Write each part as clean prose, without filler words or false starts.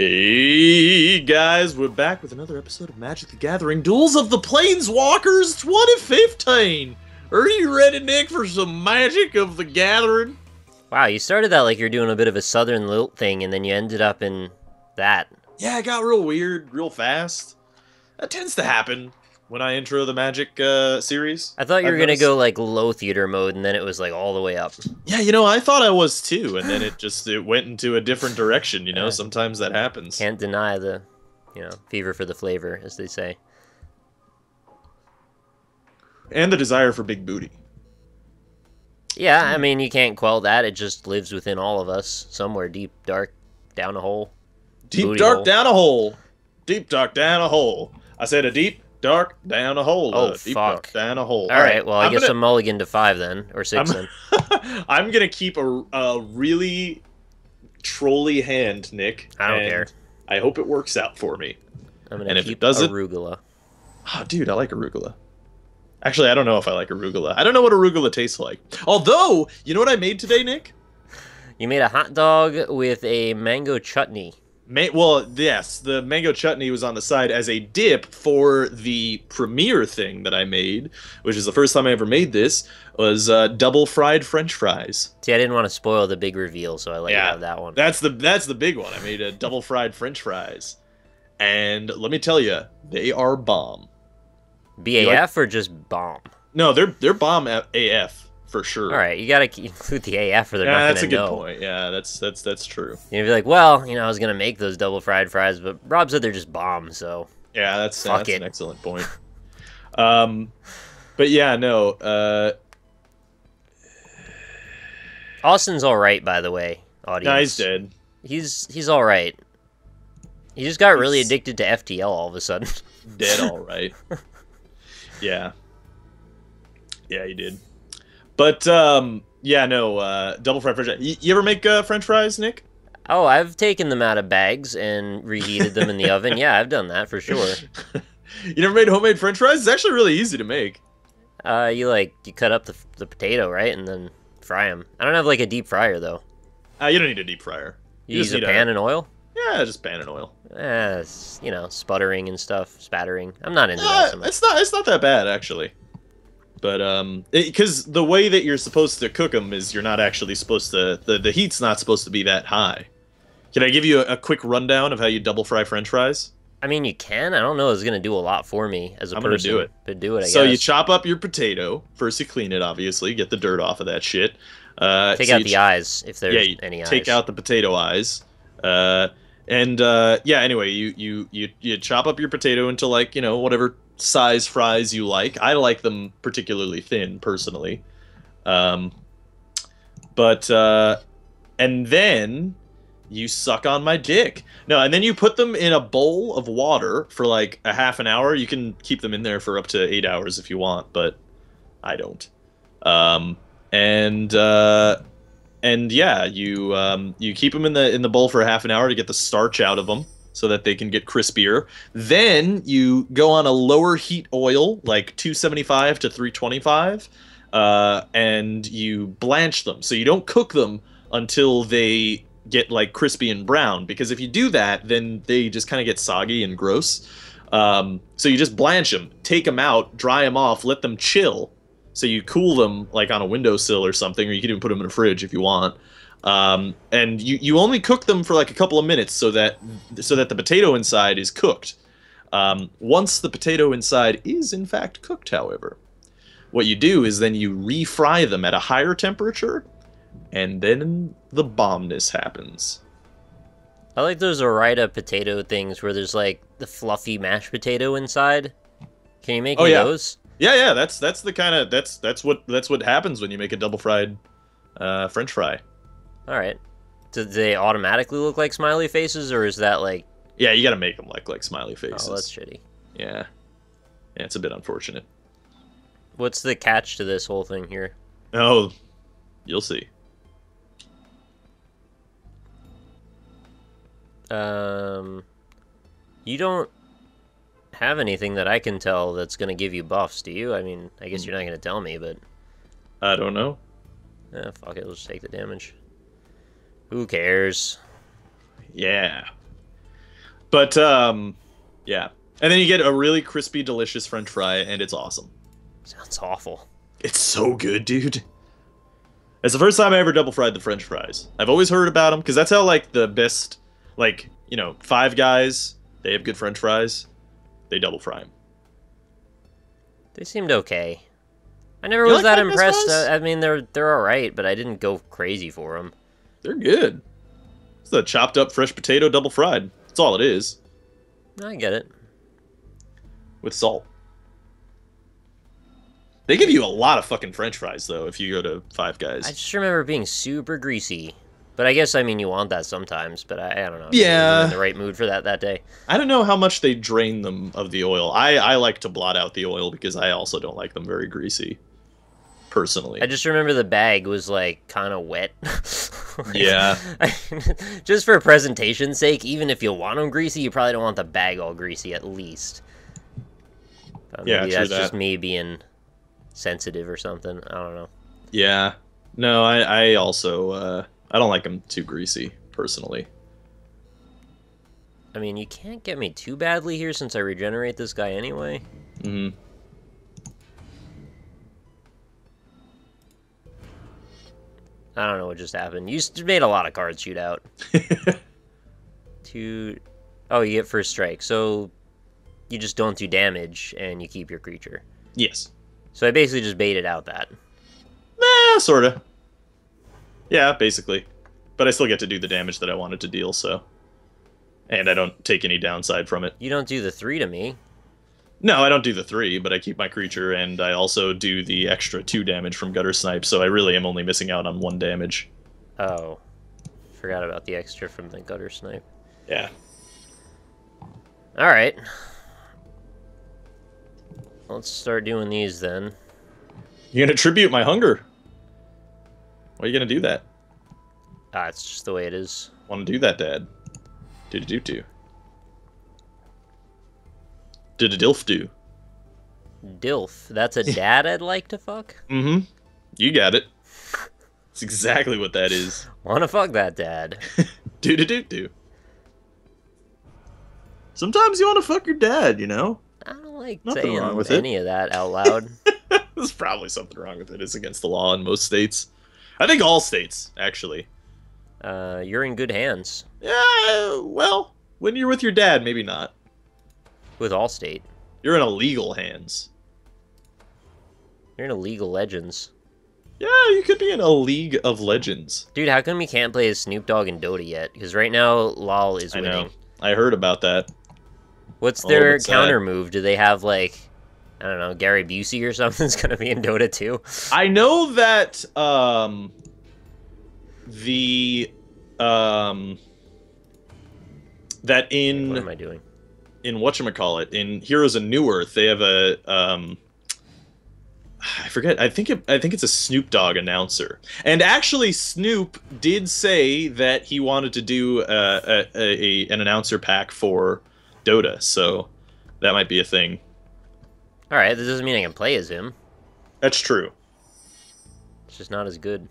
Hey guys, we're back with another episode of Magic the Gathering Duels of the Planeswalkers 2015. Are you ready, Nick, for some Magic of the Gathering? Wow, you started that like you're doing a bit of a Southern lilt thing, and then you ended up in that. Yeah, it got real weird, real fast. That tends to happen when I intro the Magic series. I thought you I've were gonna noticed. go like low theater mode, and then it was like all the way up. Yeah, I thought I was too, and then it went into a different direction. Uh, Sometimes that happens. Can't deny the, fever for the flavor, as they say. And the desire for big booty. Yeah, I mean, you can't quell that. It just lives within all of us, somewhere deep, dark, down a hole. Deep Booty dark hole. down a hole. Deep dark down a hole. I said a deep dark down a hole. Oh, Deep fuck. dark down a hole. All right, well, I guess gonna, I'm mulligan to 5 then, or 6 then. I'm gonna keep a really trolly hand, Nick. I don't and care. I hope it works out for me. I'm And gonna if it keep doesn't- arugula. Oh, dude, I like arugula. Actually, I don't know if I like arugula. I don't know what arugula tastes like. Although, you know what I made today, Nick? You made a hot dog with a mango chutney. Well, yes, the mango chutney was on the side as a dip for the premiere thing that I made, which is the first time I ever made this, was double fried French fries. See, I didn't want to spoil the big reveal, so I let you have that one. That's the big one. I made a double fried French fries, and let me tell you, they are bomb. BAF or just bomb? No, they're bomb AF for sure. All right, you gotta include the AF or they're Yeah, not that's gonna a good know. point. Yeah, that's true. You'd be like, well, I was gonna make those double fried fries, but Rob said they're just bomb, so Yeah, that's Fuck an it. excellent point. But yeah, no. Austin's all right, by the way, audience. No, he's dead. He's all right. He just got really He's- addicted to FTL all of a sudden. Dead, all right. Yeah. Yeah, he did. But, yeah, no, double fried French fries. You ever make French fries, Nick? Oh, I've taken them out of bags and reheated them in the oven. Yeah, I've done that for sure. You never made homemade French fries? It's actually really easy to make. You cut up the potato, right, and then fry them. I don't have like a deep fryer though. You don't need a deep fryer. You just use a need pan and oil. Yeah, just pan and oil. It's, sputtering and stuff, spattering. I'm not into that so much. It's not that bad, actually. But, because the way that you're supposed to cook them is you're not actually supposed to, the heat's not supposed to be that high. Can I give you a quick rundown of how you double fry French fries? I mean, you can. I don't know. It's gonna do a lot for me as a I'm person. gonna do it. But do it, I guess. So you chop up your potato. First you clean it, obviously. Get the dirt off of that shit. Take out the eyes, if there's you any eyes. take out the potato eyes. Yeah, anyway, you chop up your potato into, like, whatever size fries you like. I like them particularly thin, personally. And then you suck on my dick. No, and then you put them in a bowl of water for like a half an hour. You can keep them in there for up to 8 hours if you want, but I don't. And yeah, you keep them in the bowl for half an hour to get the starch out of them so that they can get crispier. Then you go on a lower heat oil, like 275 to 325, and you blanch them. So you don't cook them until they get like crispy and brown, because if you do that, then they just kind of get soggy and gross. So you just blanch them, take them out, dry them off, let them chill. So you cool them like on a windowsill or something, or you can even put them in a fridge if you want. And you only cook them for like a couple of minutes so that the potato inside is cooked. Once the potato inside is in fact cooked, however, what you do is then you refry them at a higher temperature, and then the bombness happens. I like those Orida potato things where there's like the fluffy mashed potato inside. Can you make me those? Yeah, that's the kind of that's what happens when you make a double fried French fry. All right. Do they automatically look like smiley faces, or is that like? Yeah, you got to make them like smiley faces. Oh, that's shitty. Yeah, it's a bit unfortunate. What's the catch to this whole thing here? Oh, you'll see. You don't have anything that I can tell that's gonna give you buffs, do you? I mean, I guess you're not gonna tell me, but I don't know. Fuck it, let's just take the damage. Who cares? Yeah. But yeah. And then you get a really crispy, delicious French fry, and it's awesome. Sounds awful. It's so good, dude. It's the first time I ever double fried the French fries. I've always heard about them because that's how like the best, like, you know, Five Guys, they have good French fries. They double fry them. They seemed okay. I never You was like that Five Guys impressed. fries? I mean, they're all right, but I didn't go crazy for them. They're good. It's a chopped up fresh potato double fried. That's all it is. I get it. With salt. They give you a lot of fucking French fries though if you go to Five Guys. I just remember being super greasy. But I guess, I mean, you want that sometimes, but I don't know. Yeah. I wasn't in the right mood for that day. I don't know how much they drain them of the oil. I like to blot out the oil because I also don't like them very greasy. Personally. I just remember the bag was, like, kind of wet. Like, yeah. Just for presentation's sake, even if you want them greasy, you probably don't want the bag all greasy, at least. But yeah, maybe true that's that. just me being sensitive or something. I don't know. Yeah. No, I also, I don't like them too greasy, personally. I mean, you can't get me too badly here since I regenerate this guy anyway. Mm-hmm. I don't know what just happened. You made a lot of cards shoot out. Oh, you get first strike. So you just don't do damage and you keep your creature. Yes. So I basically just baited out that. Sorta. Yeah, basically. But I still get to do the damage that I wanted to deal, so. And I don't take any downside from it. You don't do the 3 to me. No, I don't do the 3, but I keep my creature, and I also do the extra 2 damage from Gutter Snipe, so I really am only missing out on 1 damage. Oh. Forgot about the extra from the Gutter Snipe. Yeah. Alright. Let's start doing these then. You're gonna tribute my hunger. Why are you gonna do that? Ah, it's just the way it is. Want to do that, Dad? Do. Did a dilf do? Dilf. That's a dad I'd like to fuck? Mm-hmm. You got it. That's exactly what that is. Wanna fuck that dad. Do. Sometimes you want to fuck your dad, you know? I don't like Nothing wrong saying with any of that out loud. There's probably something wrong with it. It's against the law in most states. I think all states, actually. You're in good hands. Yeah, well, when you're with your dad, maybe not. With Allstate. You're in illegal hands. You're in a League of Legends. Yeah, you could be in a League of Legends. Dude, how come you can't play as Snoop Dogg in Dota yet? Because right now, LOL is winning. I know. I heard about that. What's their counter move? Do they have, like, I don't know, Gary Busey or something's gonna be in Dota too? I know that, that in... What am I doing? In whatchamacallit, in Heroes of New Earth, they have a, I forget, I think it's a Snoop Dogg announcer. And actually, Snoop did say that he wanted to do an announcer pack for Dota, so that might be a thing. Alright, that doesn't mean I can play as him. That's true. It's just not as good.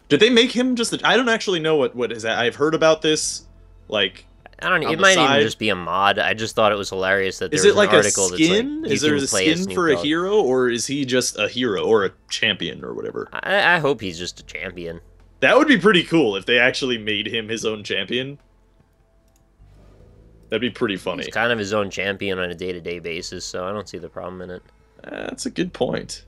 Did they make him just... I don't actually know what is that. I've heard about this, like... I don't know. It might even just be a mod. I just thought it was hilarious that there was an article that's like, is there a skin for a hero, or is he just a hero or a champion or whatever? I hope he's just a champion. That would be pretty cool if they actually made him his own champion. That'd be pretty funny. He's kind of his own champion on a day-to-day basis, so I don't see the problem in it. That's a good point.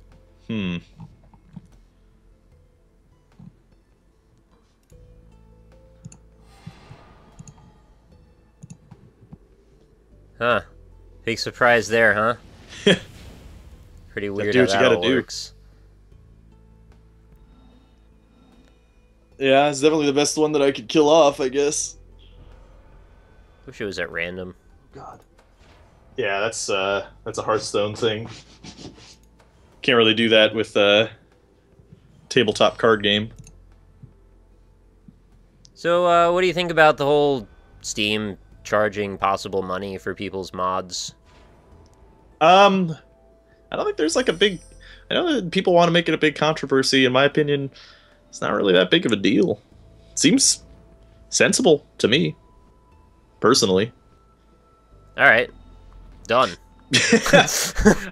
Huh. Big surprise there, huh? Pretty weird do how what you that gotta all do. works. Yeah, it's definitely the best one that I could kill off, I guess. Wish it was at random. God. Yeah, that's a Hearthstone thing. Can't really do that with a tabletop card game. So, what do you think about the whole Steam charging possible money for people's mods? I don't think there's like a big... I know that people want to make it a big controversy. In my opinion, it's not really that big of a deal. Seems sensible to me. personally. All right, done.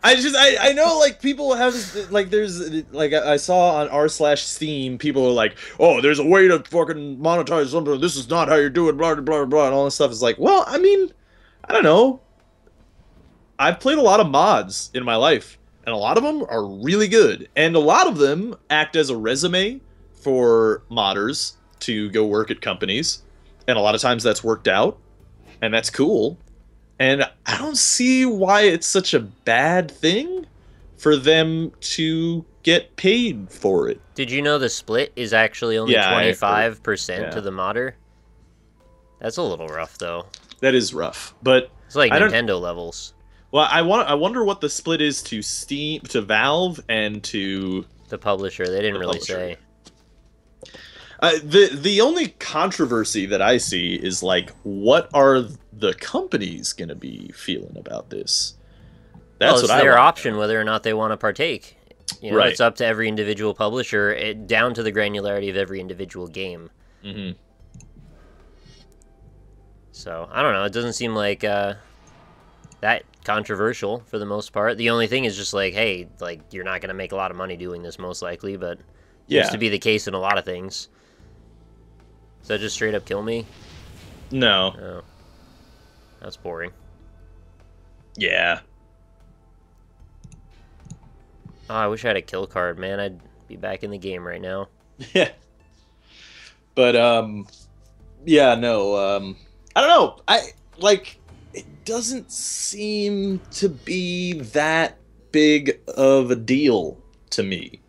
I know like people have this, like there's like I saw on r/Steam people are like, oh, there's a way to fucking monetize something, this is not how you do it, blah blah blah, and all this stuff. Is like, well, I mean, I don't know, I've played a lot of mods in my life, and a lot of them are really good, and a lot of them act as a resume for modders to go work at companies, and a lot of times that's worked out, and that's cool. And I don't see why it's such a bad thing for them to get paid for it. Did you know the split is actually only 25% to the modder? That's a little rough, though. That is rough, but it's like Nintendo levels. Well, I wonder what the split is to Steam, to Valve, and to the publisher. They didn't really say. The only controversy that I see is like, what are the companies going to be feeling about this? That's what their option whether or not they want to partake. You know, right. It's up to every individual publisher, down to the granularity of every individual game. Mm-hmm. So I don't know. It doesn't seem like that controversial for the most part. The only thing is just like, hey, like you're not going to make a lot of money doing this most likely, but used to be the case in a lot of things. Does that just straight up kill me? No. Oh. That's boring. Yeah. Oh, I wish I had a kill card, man. I'd be back in the game right now. Yeah. But, yeah, no, I don't know. It doesn't seem to be that big of a deal to me.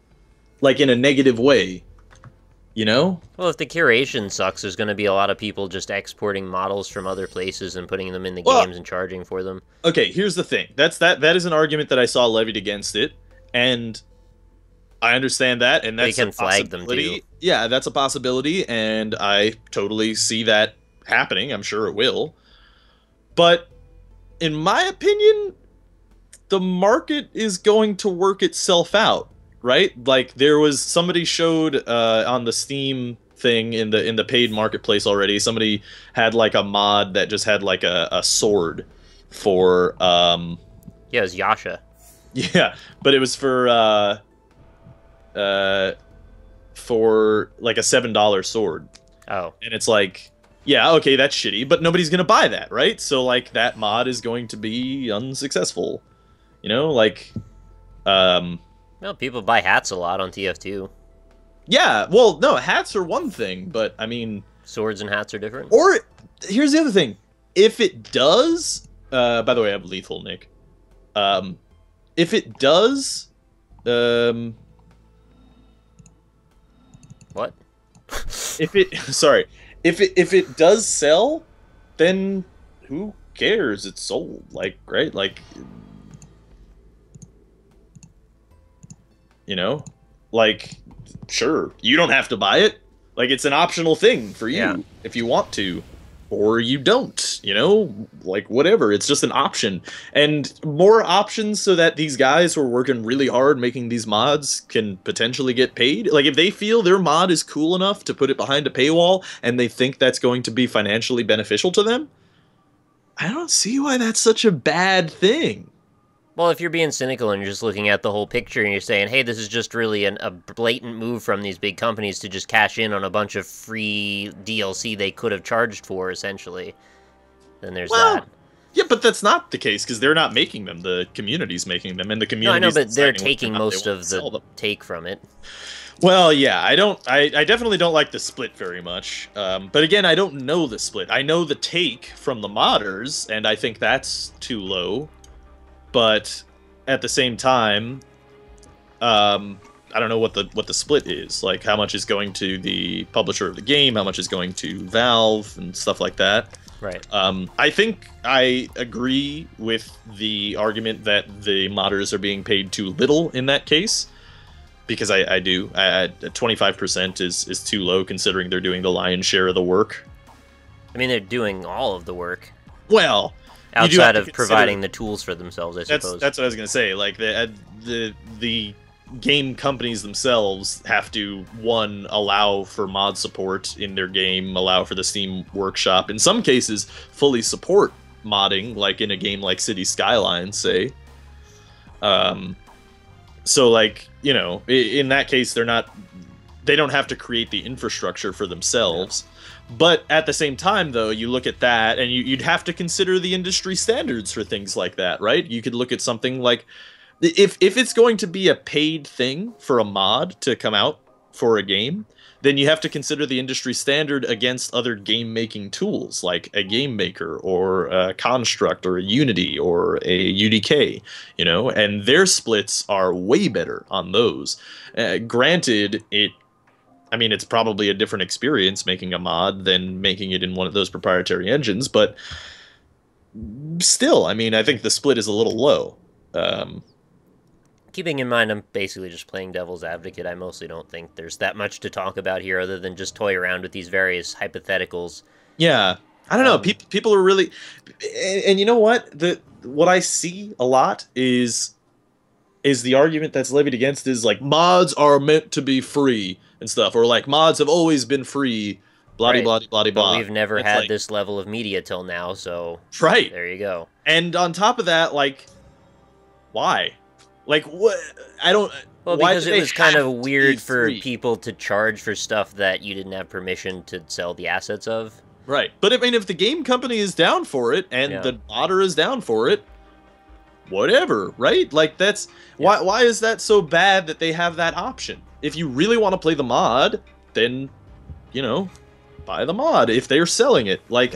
Like, in a negative way. You know? Well, if the curation sucks, there's going to be a lot of people just exporting models from other places and putting them in the games and charging for them. Okay, here's the thing. That is an argument that I saw levied against it, and I understand that, and that's they can flag them too. Yeah, that's a possibility, and I totally see that happening. I'm sure it will. But in my opinion, the market is going to work itself out. Right? Like there was somebody showed on the Steam thing in the paid marketplace already. Somebody had like a mod that just had like a sword for yeah, it was Yasha. Yeah, but it was for like a $7 sword. Oh. And it's like, yeah, okay, that's shitty, but nobody's gonna buy that, right? So like that mod is going to be unsuccessful. You know, like well, people buy hats a lot on TF2. Yeah, well, no, hats are one thing, but, I mean... Swords and hats are different? Or, here's the other thing. If it does... by the way, I have lethal, Nick. If it does... What? If it... Sorry. If it does sell, then who cares? It's sold. Like, right? Like... You know? Like, sure, you don't have to buy it. Like, it's an optional thing for you if you want to. Or you don't, you know? Like, whatever. It's just an option. And more options so that these guys who are working really hard making these mods can potentially get paid. Like, if they feel their mod is cool enough to put it behind a paywall and they think that's going to be financially beneficial to them, I don't see why that's such a bad thing. Well, if you're being cynical and you're just looking at the whole picture and you're saying, hey, this is just really a blatant move from these big companies to just cash in on a bunch of free DLC they could have charged for, essentially, then there's that. Yeah, but that's not the case, because they're not making them. The community's making them, and the community. No, I know, but they're taking most of the take from it. Well, yeah, I definitely don't like the split very much. But again, I don't know the split. I know the take from the modders, and I think that's too low. But at the same time, I don't know what the split is. Like, how much is going to the publisher of the game, how much is going to Valve, and stuff like that. Right. I think I agree with the argument that the modders are being paid too little in that case. Because I do. 25% is too low, considering they're doing the lion's share of the work. I mean, they're doing all of the work. Well... Outside of providing the tools for themselves, I suppose. That's what I was gonna say. Like the game companies themselves have to, one, allow for mod support in their game, allow for the Steam Workshop, in some cases fully support modding, like in a game like City Skylines, say. So like, you know, in that case they don't have to create the infrastructure for themselves. Yeah. But at the same time, though, you look at that and you'd have to consider the industry standards for things like that, right? You could look at something like, if it's going to be a paid thing for a mod to come out for a game, then you have to consider the industry standard against other game-making tools, like a Game Maker or a Construct or a Unity or a UDK, you know, and their splits are way better on those. Granted, I mean, it's probably a different experience making a mod than making it in one of those proprietary engines, but still, I mean, I think the split is a little low. Keeping in mind I'm basically just playing devil's advocate, I mostly don't think there's that much to talk about here other than just toy around with these various hypotheticals. Yeah. I don't know. People are really... And you know what? What I see a lot is the argument that's levied against is like, mods are meant to be free and stuff. Or like, mods have always been free, blah-de-blah-de-blah-de-blah. But we've never had like, this level of media till now, so... Right. There you go. And on top of that, like, why? Like, what? I don't... Well, because it was kind of weird for people to charge for stuff that you didn't have permission to sell the assets of. Right. But, I mean, if the game company is down for it, and the modder is down for it, whatever, right? Like, that's... Yeah. Why is that so bad that they have that option? If you really want to play the mod, then, you know, buy the mod if they're selling it. Like,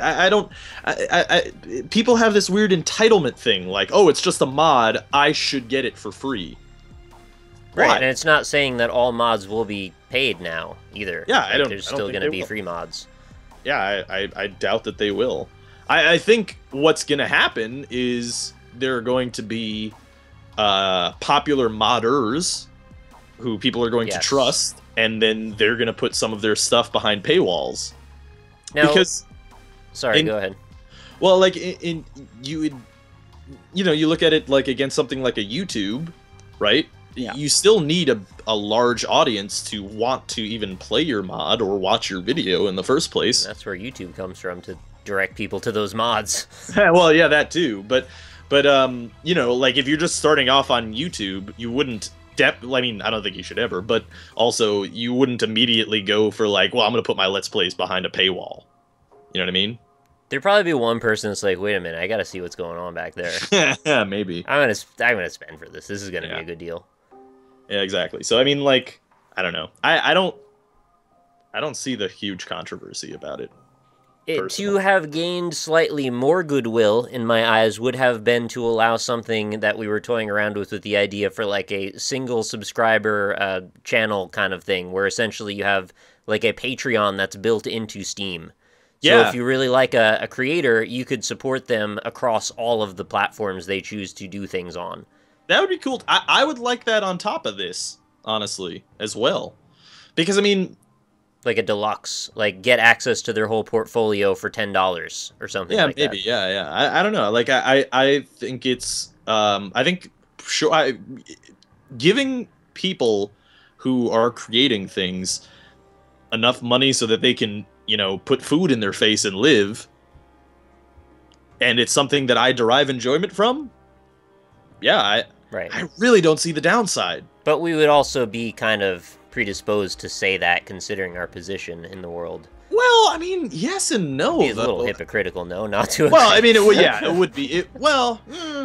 people have this weird entitlement thing, like, oh, it's just a mod, I should get it for free. Right, Why? and it's not saying that all mods will be paid now, either. Yeah, like, there's still going to be free mods. Yeah, I doubt that they will. I think what's going to happen is there are going to be popular modders who people are going to trust, and then they're going to put some of their stuff behind paywalls. Now, because sorry, go ahead. Well, like you look at it like against something like a YouTube, right? Yeah. You still need a large audience to want to even play your mod or watch your video in the first place. That's where YouTube comes from, to direct people to those mods. Well, yeah, that too. But you know, like if you're just starting off on YouTube, you wouldn't. I mean, I don't think you should ever, but also you wouldn't immediately go for like, well, I'm going to put my Let's Plays behind a paywall. You know what I mean? There'd probably be one person that's like, wait a minute, I got to see what's going on back there. Yeah, maybe. I'm gonna spend for this. This is going to be a good deal. Yeah, exactly. So I mean, like, I don't know. I don't see the huge controversy about it. To have gained slightly more goodwill, in my eyes, would have been to allow something that we were toying around with the idea for, like, a single subscriber channel kind of thing, where essentially you have, like, a Patreon that's built into Steam. So if you really like a creator, you could support them across all of the platforms they choose to do things on. That would be cool. I would like that on top of this, honestly, as well. Because, I mean... Like a deluxe, like get access to their whole portfolio for $10 or something like that. Yeah, maybe, yeah. I don't know. Like, I think it's... giving people who are creating things enough money so that they can, you know, put food in their face and live, and it's something that I derive enjoyment from, I really don't see the downside. But we would also be kind of predisposed to say that, considering our position in the world. Well, I mean, yes and no. It's a little hypocritical, no, not to. Well, I mean, it would be.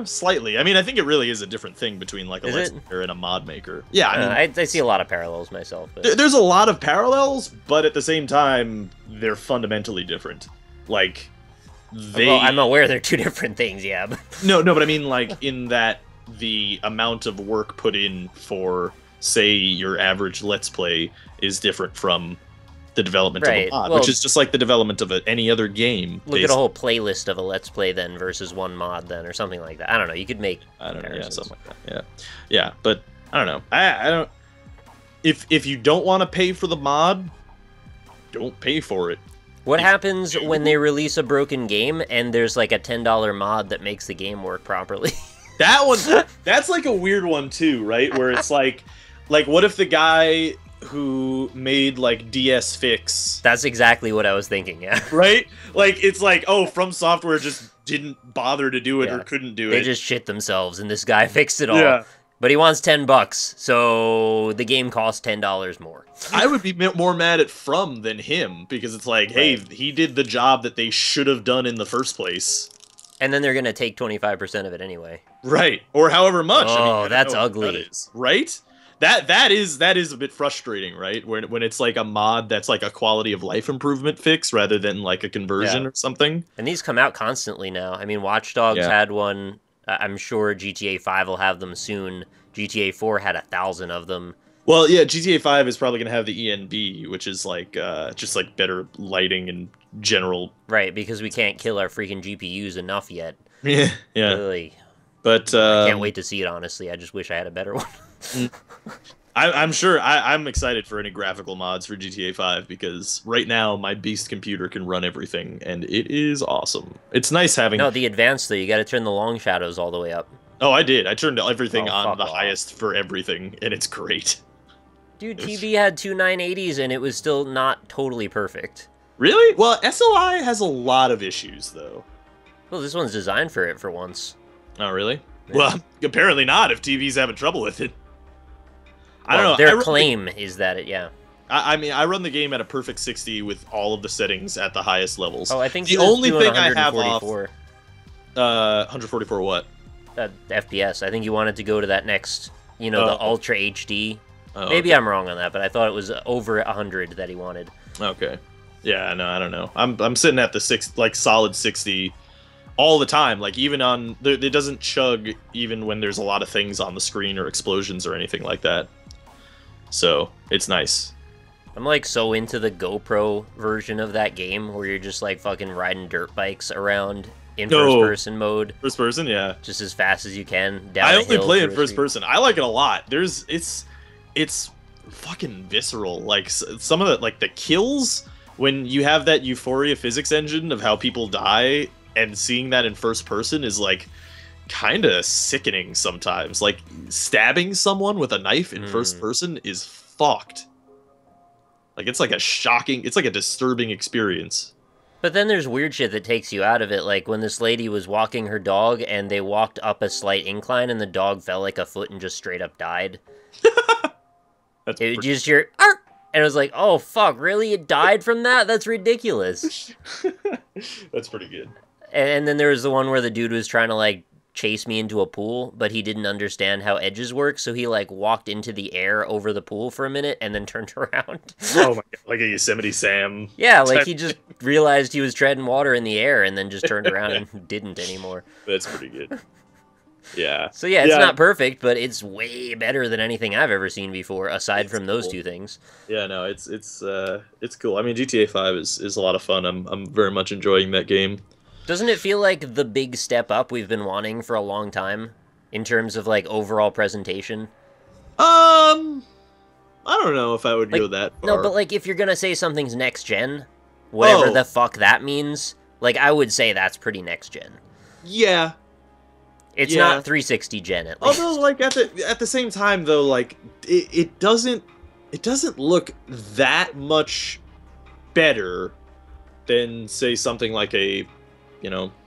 Slightly. I mean, I think it really is a different thing between like a Let's Player and a mod maker. Yeah, I mean, I see a lot of parallels myself. But... There's a lot of parallels, but at the same time, they're fundamentally different. Like, Well, I'm aware they're two different things. Yeah. No, but I mean, like, in that the amount of work put in for, say, your average Let's Play is different from the development of a mod, which is just like the development of any other game. Look at a whole playlist of a Let's Play then versus one mod then, or something like that. I don't know. You could make something like that. Yeah. But I don't know. I don't. If you don't want to pay for the mod, don't pay for it. What happens when they release a broken game and there's like a $10 mod that makes the game work properly? That one, that's like a weird one too, right? Where it's like, Like, what if the guy who made like DS Fix, That's exactly what I was thinking. Yeah. right? Like, it's like, oh, From Software just didn't bother to do it or Yeah. couldn't do They it. just shit themselves, and this guy fixed it all. Yeah. But he wants $10, so the game costs $10 more. I would be more mad at From than him because it's like, hey, Right. he did the job that they should have done in the first place. And then they're gonna take 25% of it anyway. Right. Or however much. I mean, Oh, I don't that's know what the cut ugly. is, right? That is a bit frustrating, right? When it's like a mod that's like a quality of life improvement fix rather than like a conversion Yeah. or something. And these come out constantly now. I mean, Watch Dogs Yeah. had one. I'm sure GTA 5 will have them soon. GTA 4 had 1,000 of them. Well, yeah, GTA 5 is probably going to have the ENB, which is like just like better lighting and general. Right, because we can't kill our freaking GPUs enough yet. Yeah, yeah. Really. But I can't wait to see it, honestly. I just wish I had a better one. I'm sure I'm excited for any graphical mods for GTA 5 because right now my beast computer can run everything and it is awesome. It's nice having. No, the advanced, though, you gotta turn the long shadows all the way up. Oh, I did. I turned everything Oh, on fuck the off. highest for everything, and it's great. Dude, TV had two 980s and it was still not totally perfect. Really? Well, SOI has a lot of issues, though. Well, this one's designed for it for once. Oh, really? Yeah. Well, apparently not if TV's having trouble with it. I don't know. Their claim is that it, yeah. I mean, I run the game at a perfect 60 with all of the settings at the highest levels. Oh, I think the only thing I have off... 144. 144 what? FPS. I think you wanted to go to that next, the Ultra HD. Oh, Maybe okay. I'm wrong on that, but I thought it was over 100 that he wanted. Okay. Yeah, no, I don't know. I'm sitting at the solid 60 all the time. Like even on it doesn't chug even when there's a lot of things on the screen or explosions or anything like that. So it's nice. I'm like so into the GoPro version of that game where you're just like fucking riding dirt bikes around in first person mode. First person, yeah. Just as fast as you can down I a only hill play through in a first street. person. I like it a lot. It's fucking visceral. Like some of the kills when you have that Euphoria physics engine of how people die and seeing that in first person is like kind of sickening sometimes. Like stabbing someone with a knife in first person is fucked. Like it's like a disturbing experience. But then there's weird shit that takes you out of it, like when this lady was walking her dog and they walked up a slight incline and the dog fell like a foot and just straight up died. That's It just hear, "Arr!" And it was like, oh fuck, really? It died from that? That's ridiculous. That's pretty good. And then there was the one where the dude was trying to like chase me into a pool, but he didn't understand how edges work, so he like walked into the air over the pool for a minute and then turned around. Oh my god, like a Yosemite Sam. Yeah, like he just realized he was treading water in the air and then just turned around and didn't anymore. That's pretty good. Yeah. So yeah, it's not perfect, but it's way better than anything I've ever seen before, aside from those cool. two things. Yeah, no, it's cool. I mean, GTA 5 is a lot of fun. I'm very much enjoying that game. Doesn't it feel like the big step up we've been wanting for a long time in terms of like overall presentation? I don't know if I would go that far. No, but like if you're gonna say something's next gen, whatever the fuck that means, like I would say that's pretty next gen. Yeah. It's not 360 gen at least. Although, like at the same time, though, like it doesn't look that much better than say something like a,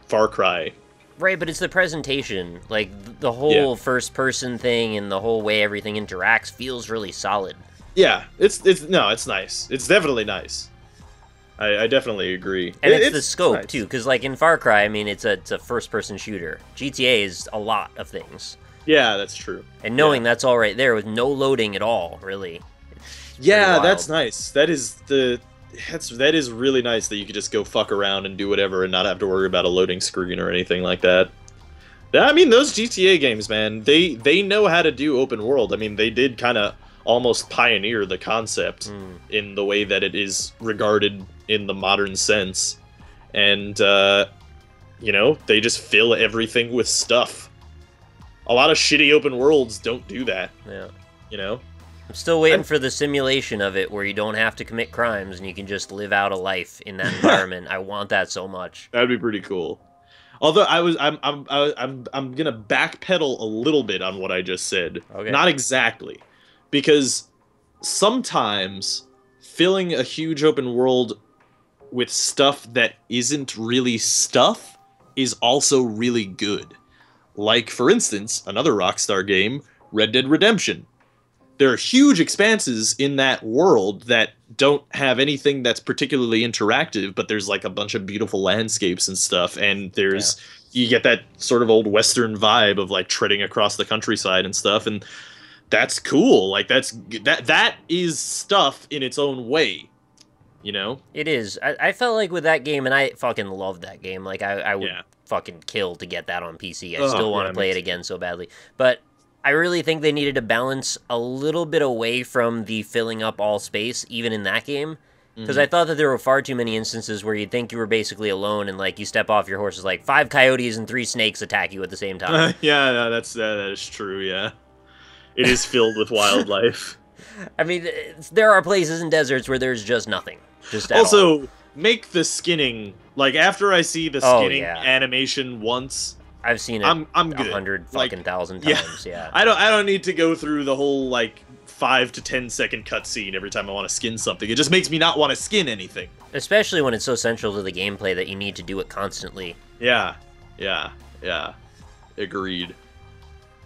Far Cry. Right, but it's the presentation. Like the whole first person thing and the whole way everything interacts feels really solid. Yeah, it's nice. It's definitely nice. I definitely agree. And it's the scope, nice. too, because, like, in Far Cry, I mean, it's a first-person shooter. GTA is a lot of things. Yeah, that's true. And knowing that's all right there with no loading at all, really. Yeah, that's nice. That is really nice that you could just go fuck around and do whatever and not have to worry about a loading screen or anything like that. I mean, those GTA games, man, they know how to do open world. I mean, they did kind of almost pioneer the concept in the way that it is regarded in the modern sense. And, they just fill everything with stuff. A lot of shitty open worlds don't do that. Yeah. I'm still waiting for the simulation of it where you don't have to commit crimes and you can just live out a life in that environment. I want that so much. That'd be pretty cool. Although I'm gonna backpedal a little bit on what I just said. Okay. Not exactly. because sometimes filling a huge open world with stuff that isn't really stuff is also really good. Like, for instance, another Rockstar game, Red Dead Redemption. There are huge expanses in that world that don't have anything that's particularly interactive, but there's like a bunch of beautiful landscapes and stuff, and Yeah. you get that sort of old Western vibe of like treading across the countryside and stuff, and that's cool. Like that is stuff in its own way, you know? It is. I felt like with that game, and I fucking loved that game. Like, I would Yeah. fucking kill to get that on PC. I Oh, still want yeah, to me play it too. again so badly. But I really think they needed to balance a little bit away from the filling up all space, even in that game. Because I thought that there were far too many instances where you'd think you were basically alone, and like you step off your horse, is like 5 coyotes and 3 snakes attack you at the same time. Yeah, no, that is true. Yeah, it is filled with wildlife. I mean, there are places in deserts where there's just nothing, just at all. Also, make the skinning like after I see the Oh skinning yeah, animation once, I've seen it I'm a good. hundred Like, fucking thousand yeah, times. Yeah. I don't need to go through the whole like 5 to 10 second cutscene every time I want to skin something. It just makes me not want to skin anything. Especially when it's so central to the gameplay that you need to do it constantly. Yeah, yeah, yeah. Agreed.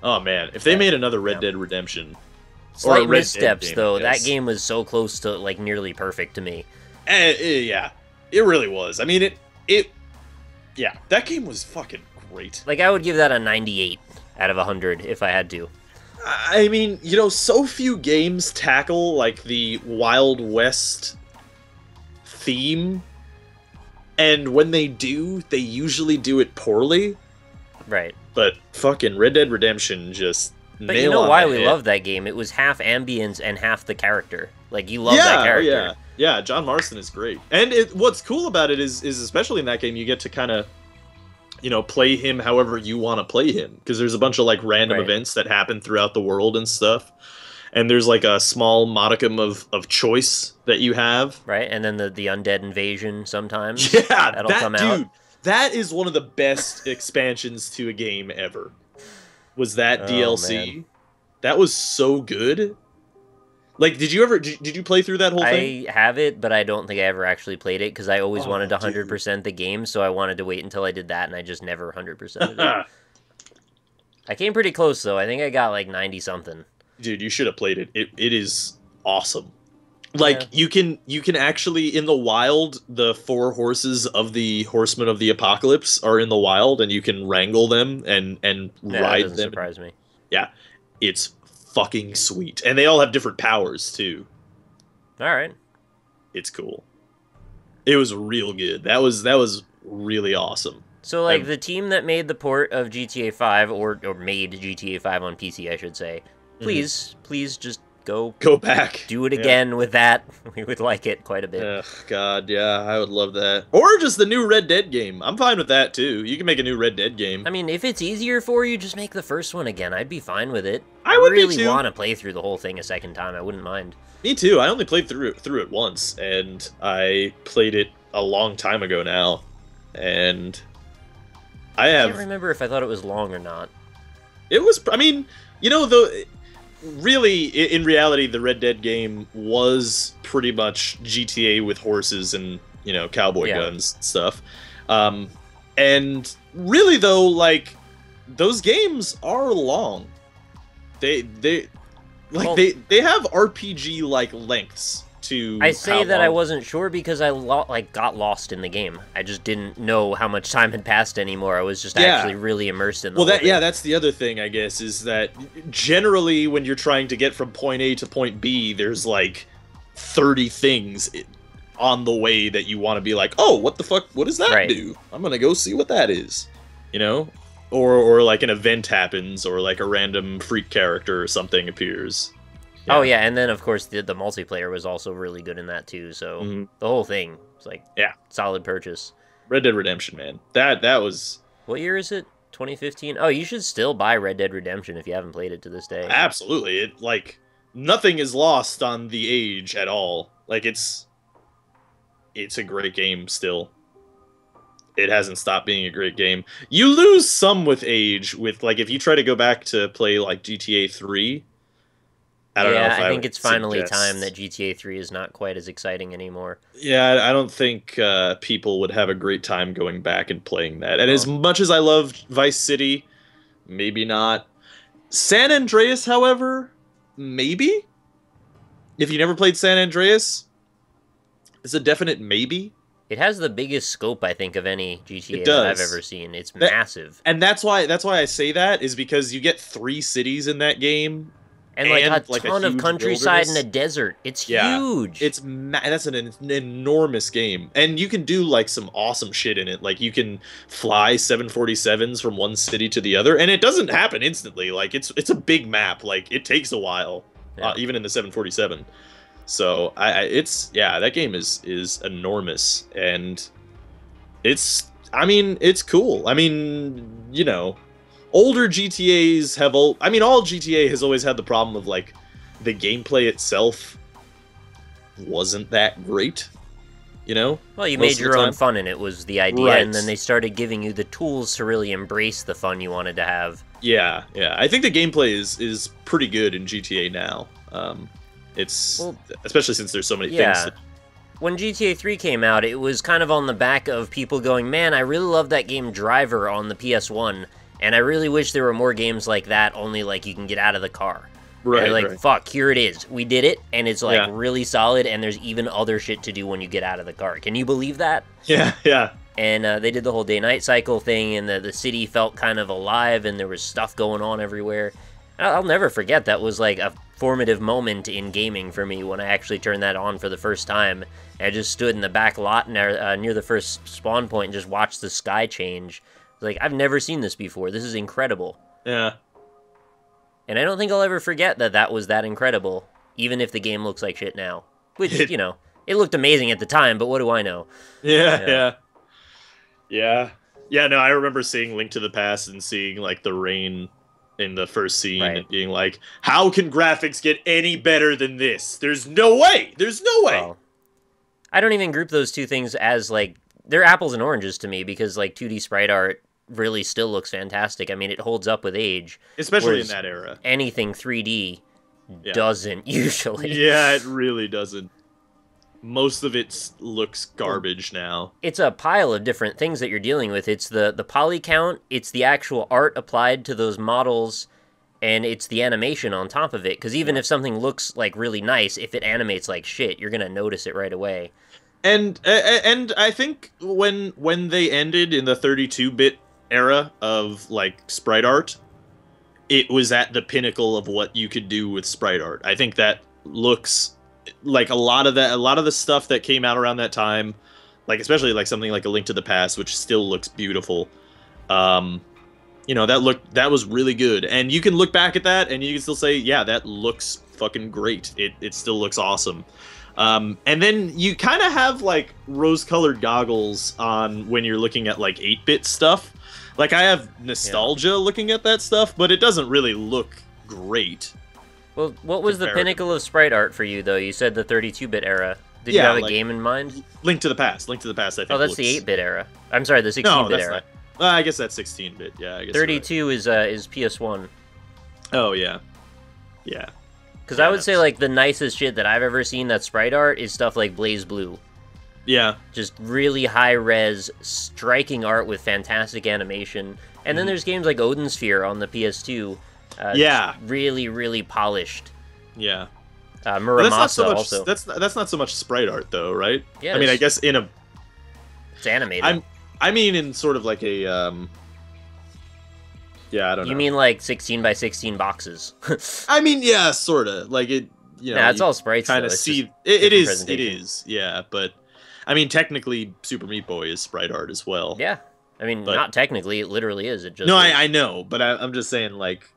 Oh man, if they made another Red Dead Redemption or a Slight Red Dead missteps, game, I though. That guess. game was so close to, like, nearly perfect to me. Yeah, it really was. I mean, yeah, that game was fucking great. Like, I would give that a 98 out of 100 if I had to. I mean, you know, so few games tackle like the Wild West theme, and when they do, they usually do it poorly. Right. But fucking Red Dead Redemption just But you nail know on why the we head. love that game? It was half ambience and half the character. Like, you love Yeah, that oh, character. yeah, yeah. John Marston is great, and what's cool about it is especially in that game you get to kind of, you know, play him however you want to play him, because there's a bunch of like random Right. events that happen throughout the world and stuff, and there's like a small modicum of choice that you have. Right? And then the undead invasion sometimes. Yeah, That'll that come dude, out. that is one of the best expansions to a game ever. Was that Oh, DLC? man. That was so good. Like, did you play through that whole thing? I have it, but I don't think I ever actually played it because I always Oh, wanted to dude. 100% the game, so I wanted to wait until I did that, and I just never 100%ed it. I came pretty close, though. I think I got like 90 something. Dude, you should have played it. It is awesome. Like, Yeah. you can actually, in the wild, the 4 horses of the Horsemen of the Apocalypse are in the wild, and you can wrangle them and Yeah, that ride doesn't them. surprise me. Yeah, it's fucking sweet, and they all have different powers too. All right. It's cool. It was real good. That was really awesome. So, like, And- the team that made the port of GTA 5, or made GTA 5 on PC, I should say, please just go Go back. do it Yeah. again with that. We would like it quite a bit. Ugh, God, yeah, I would love that. Or just the new Red Dead game. I'm fine with that too. You can make a new Red Dead game. I mean, if it's easier for you, just make the first one again. I'd be fine with it. I would be really too. want to play through the whole thing a second time. I wouldn't mind. Me too. I only played through it once, and I played it a long time ago now, and I I have. can't remember if I thought it was long or not. It was. I mean, you know, the really in reality, the Red Dead game was pretty much GTA with horses and, you know, cowboy Yeah. guns and stuff. And really though, like, those games are long. They like Well- they have RPG like lengths to. I say how that I long- wasn't sure because I got lost in the game. I just didn't know how much time had passed anymore. I was just Yeah. actually really immersed in the Well, whole that yeah, thing. that's the other thing, I guess, is that generally when you're trying to get from point A to point B, there's like 30 things on the way that you want to be like, oh, what the fuck? What does that Right. do? I'm gonna go see what that is, you know, or like an event happens, or like a random freak character or something appears. Oh yeah, and then of course the multiplayer was also really good in that too. So Mhm. the whole thing was like Yeah. solid purchase. Red Dead Redemption, man. That was What year is it? 2015. Oh, you should still buy Red Dead Redemption if you haven't played it to this day. absolutely it. Like, nothing is lost on the age at all. Like, it's a great game still. It hasn't stopped being a great game. You lose some with age, with like if you try to go back to play like GTA 3, I don't know Yeah, if I I think would it's finally time that suggest. GTA 3 is not quite as exciting anymore. Yeah, I don't think people would have a great time going back and playing that. And as Well, much as I loved Vice City, maybe not. San Andreas, however, maybe. If you never played San Andreas, it's a definite maybe. it has the biggest scope, I think, of any It GTA that I've ever does. seen. It's That massive. and that's why I say that is because you get 3 cities in that game And like a and like a ton of huge countryside and a wilderness. desert. It's Yeah. huge. That's an enormous game. And you can do like some awesome shit in it. Like you can fly 747s from one city to the other and it doesn't happen instantly. Like it's a big map. Like it takes a while Yeah. even in the 747. So it's yeah, that game is enormous and I mean, it's cool. I mean, older GTAs have all GTA has always had the problem of like the gameplay itself wasn't that great, Well, you most made of the your own time. fun and it was the idea, and Right. then they started giving you the tools to really embrace the fun you wanted to have. Yeah, yeah. I think the gameplay is pretty good in GTA now. It's Well, especially since there's so many things yeah. to When GTA 3 came out, it was kind of on the back of people going, man, I really love that game Driver on the PS1, and I really wish there were more games like that, only like you can get out of the car. And Right, they're like, right. fuck, here it is. We did it, and it's like Yeah. really solid, and there's even other shit to do when you get out of the car. Can you believe that? Yeah, yeah. And they did the whole day-night cycle thing, and the city felt kind of alive, and there was stuff going on everywhere. I'll never forget that was like a formative moment in gaming for me when I actually turned that on for the first time. And I just stood in the back lot near the first spawn point and just watched the sky change. Like, I've never seen this before. This is incredible. Yeah. And I don't think I'll ever forget that that was that incredible, even if the game looks like shit now. Which, It, it looked amazing at the time, but what do I know? yeah, Yeah. yeah. Yeah. Yeah, no, I remember seeing Link to the Past and seeing like the rain in the first scene Right. and being like, how can graphics get any better than this? There's no way. There's no way. Well, I don't even group those two things as, like, they're apples and oranges to me because, like, 2D sprite art really still looks fantastic. I mean, it holds up with age. Especially in Whereas that era. anything 3D Yeah. doesn't usually. Yeah, it really doesn't. Most of it looks garbage now. It's a pile of different things that you're dealing with. It's the poly count, it's the actual art applied to those models, and it's the animation on top of it. Because even if something looks, like, really nice, if it animates like shit, you're going to notice it right away. And I think when they ended in the 32-bit era of like sprite art, it was at the pinnacle of what you could do with sprite art. I think that looks like a lot of the stuff that came out around that time, like especially like something like A Link to the Past, which still looks beautiful. That was really good. And you can look back at that and you can still say, yeah, that looks fucking great. It still looks awesome. And then you kind of have like rose-colored goggles on when you're looking at like 8-bit stuff. Like I have nostalgia looking at that stuff, but it doesn't really look great. Well, what was the pinnacle of sprite art for you, though? You said the 32-bit era. Did you Yeah, have a like, game in mind? Link to the Past. Link to the Past, I think. Oh, that's looks... the 8-bit era. I'm sorry, the 16-bit No, that's era. not. I guess that's 16-bit. Yeah, I guess. 32 is PS1. Oh yeah, yeah. Because Yeah, I would say, like, the nicest shit that I've ever seen that's sprite art is stuff like Blaze Blue. Yeah. Just really high-res, striking art with fantastic animation. And then there's games like Odin Sphere on the PS2. Yeah. Really, really polished. Yeah. But Muramasa also. That's not so much sprite art though, right? Yeah, I mean, I guess it's animated. I mean in sort of like a yeah, I don't know. You mean like 16 by 16 boxes? I mean, yeah, sort of. Like it, Nah, it's all sprites. Kind of see it is. Yeah, but I mean, technically, Super Meat Boy is sprite art as well. Yeah, I mean, not technically. It literally is. It just no, is. I know, but I'm just saying, like,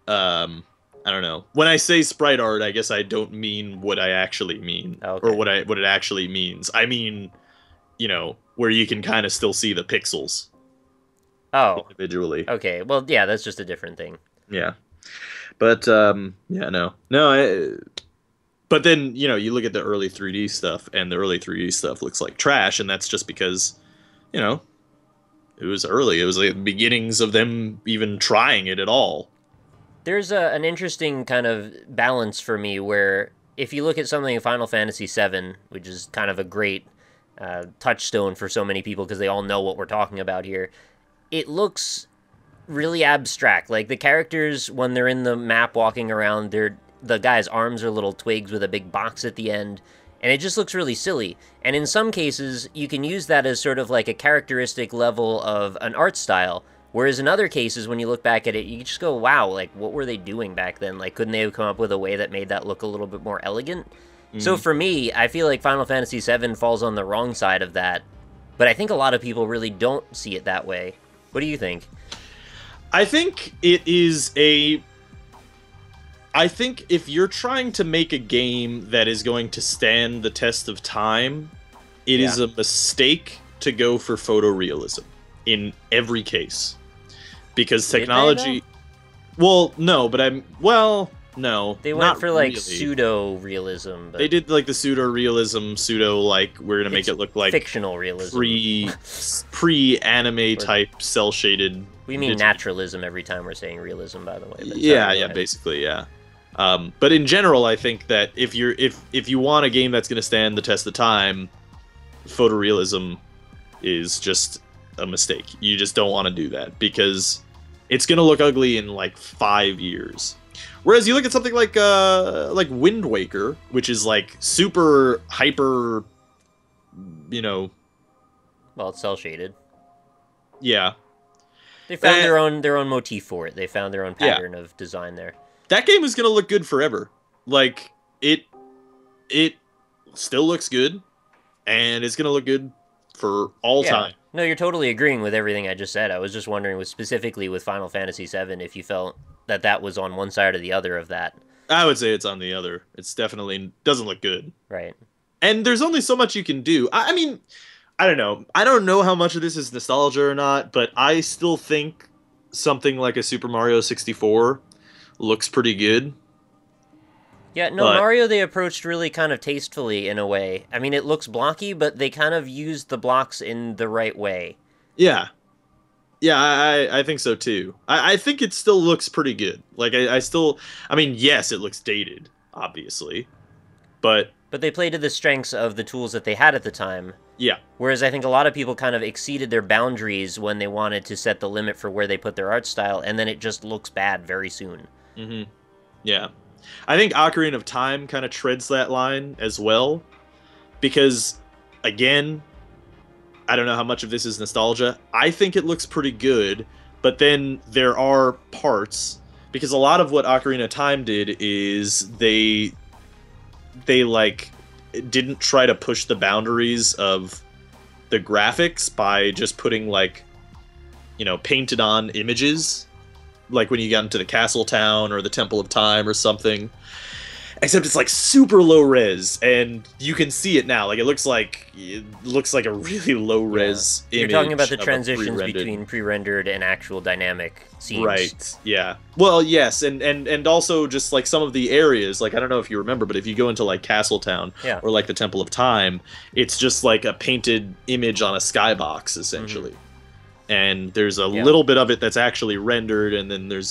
I don't know. When I say sprite art, I guess I don't mean what I actually mean, or what it actually means. I mean, where you can kind of still see the pixels. Oh, individually. Okay, well, yeah, that's just a different thing. Yeah, but no. But then you look at the early 3D stuff, and the early 3D stuff looks like trash, and that's just because, it was early. It was like the beginnings of them even trying it at all. There's an interesting kind of balance for me where if you look at something like Final Fantasy VII, which is kind of a great touchstone for so many people because they all know what we're talking about here, it looks really abstract. Like the characters, when they're in the map walking around, the guy's arms are little twigs with a big box at the end, and it just looks really silly. And in some cases, you can use that as sort of like a characteristic level of an art style. Whereas in other cases, when you look back at it, you just go, wow, like, what were they doing back then? Like, couldn't they have come up with a way that made that look a little bit more elegant? So for me, I feel like Final Fantasy VII falls on the wrong side of that. But I think a lot of people really don't see it that way. What do you think? I think it is a... I think if you're trying to make a game that is going to stand the test of time, it is a mistake to go for photorealism in every case. Because technology... Well, no, but I'm... Well, no. They went for, like, really. pseudo-realism. But they did, like, the pseudo-realism, like, we're gonna make it look like... fictional realism. Pre-anime type cel-shaded... We mean naturalism every time we're saying realism, by the way. But yeah, basically, yeah. But in general, I think that if you want a game that's going to stand the test of time, photorealism is just a mistake. You just don't want to do that because it's going to look ugly in like 5 years. Whereas you look at something like Wind Waker, which is like super hyper, you know. Well, it's cel shaded. Yeah. They found their own motif for it. They found their own pattern of design there. That game is gonna look good forever. Like it still looks good, and it's gonna look good for all time. No, you're totally agreeing with everything I just said. I was just wondering, specifically with Final Fantasy VII, if you felt that was on one side or the other of that. I would say it's on the other. It's definitely doesn't look good. Right. And there's only so much you can do. I mean, I don't know. I don't know how much of this is nostalgia or not, but I still think something like a Super Mario 64 looks pretty good. Yeah, no, Mario they approached really kind of tastefully in a way. I mean, it looks blocky, but they kind of used the blocks in the right way. Yeah. Yeah, I think so too. I think it still looks pretty good. Like, I mean, yes, it looks dated, obviously. But they played to the strengths of the tools that they had at the time. Yeah. Whereas I think a lot of people kind of exceeded their boundaries when they wanted to set the limit for where they put their art style, and then it just looks bad very soon. Mm-hmm. Yeah. I think Ocarina of Time kind of treads that line as well. Because, again, I don't know how much of this is nostalgia. I think it looks pretty good, but then there are parts, because a lot of what Ocarina of Time did is they like didn't try to push the boundaries of the graphics by just putting like, you know, painted on images, like when you got into the Castle Town or the Temple of Time or something. Except it's like super low res, and you can see it now. Like it looks like a really low res image. You're talking about the transitions between pre-rendered and actual dynamic scenes, right? Yeah. Well, yes, and also just like some of the areas. Like I don't know if you remember, but if you go into like Castle Town or like the Temple of Time, it's just like a painted image on a skybox essentially. Mm-hmm. And there's a little bit of it that's actually rendered, and then there's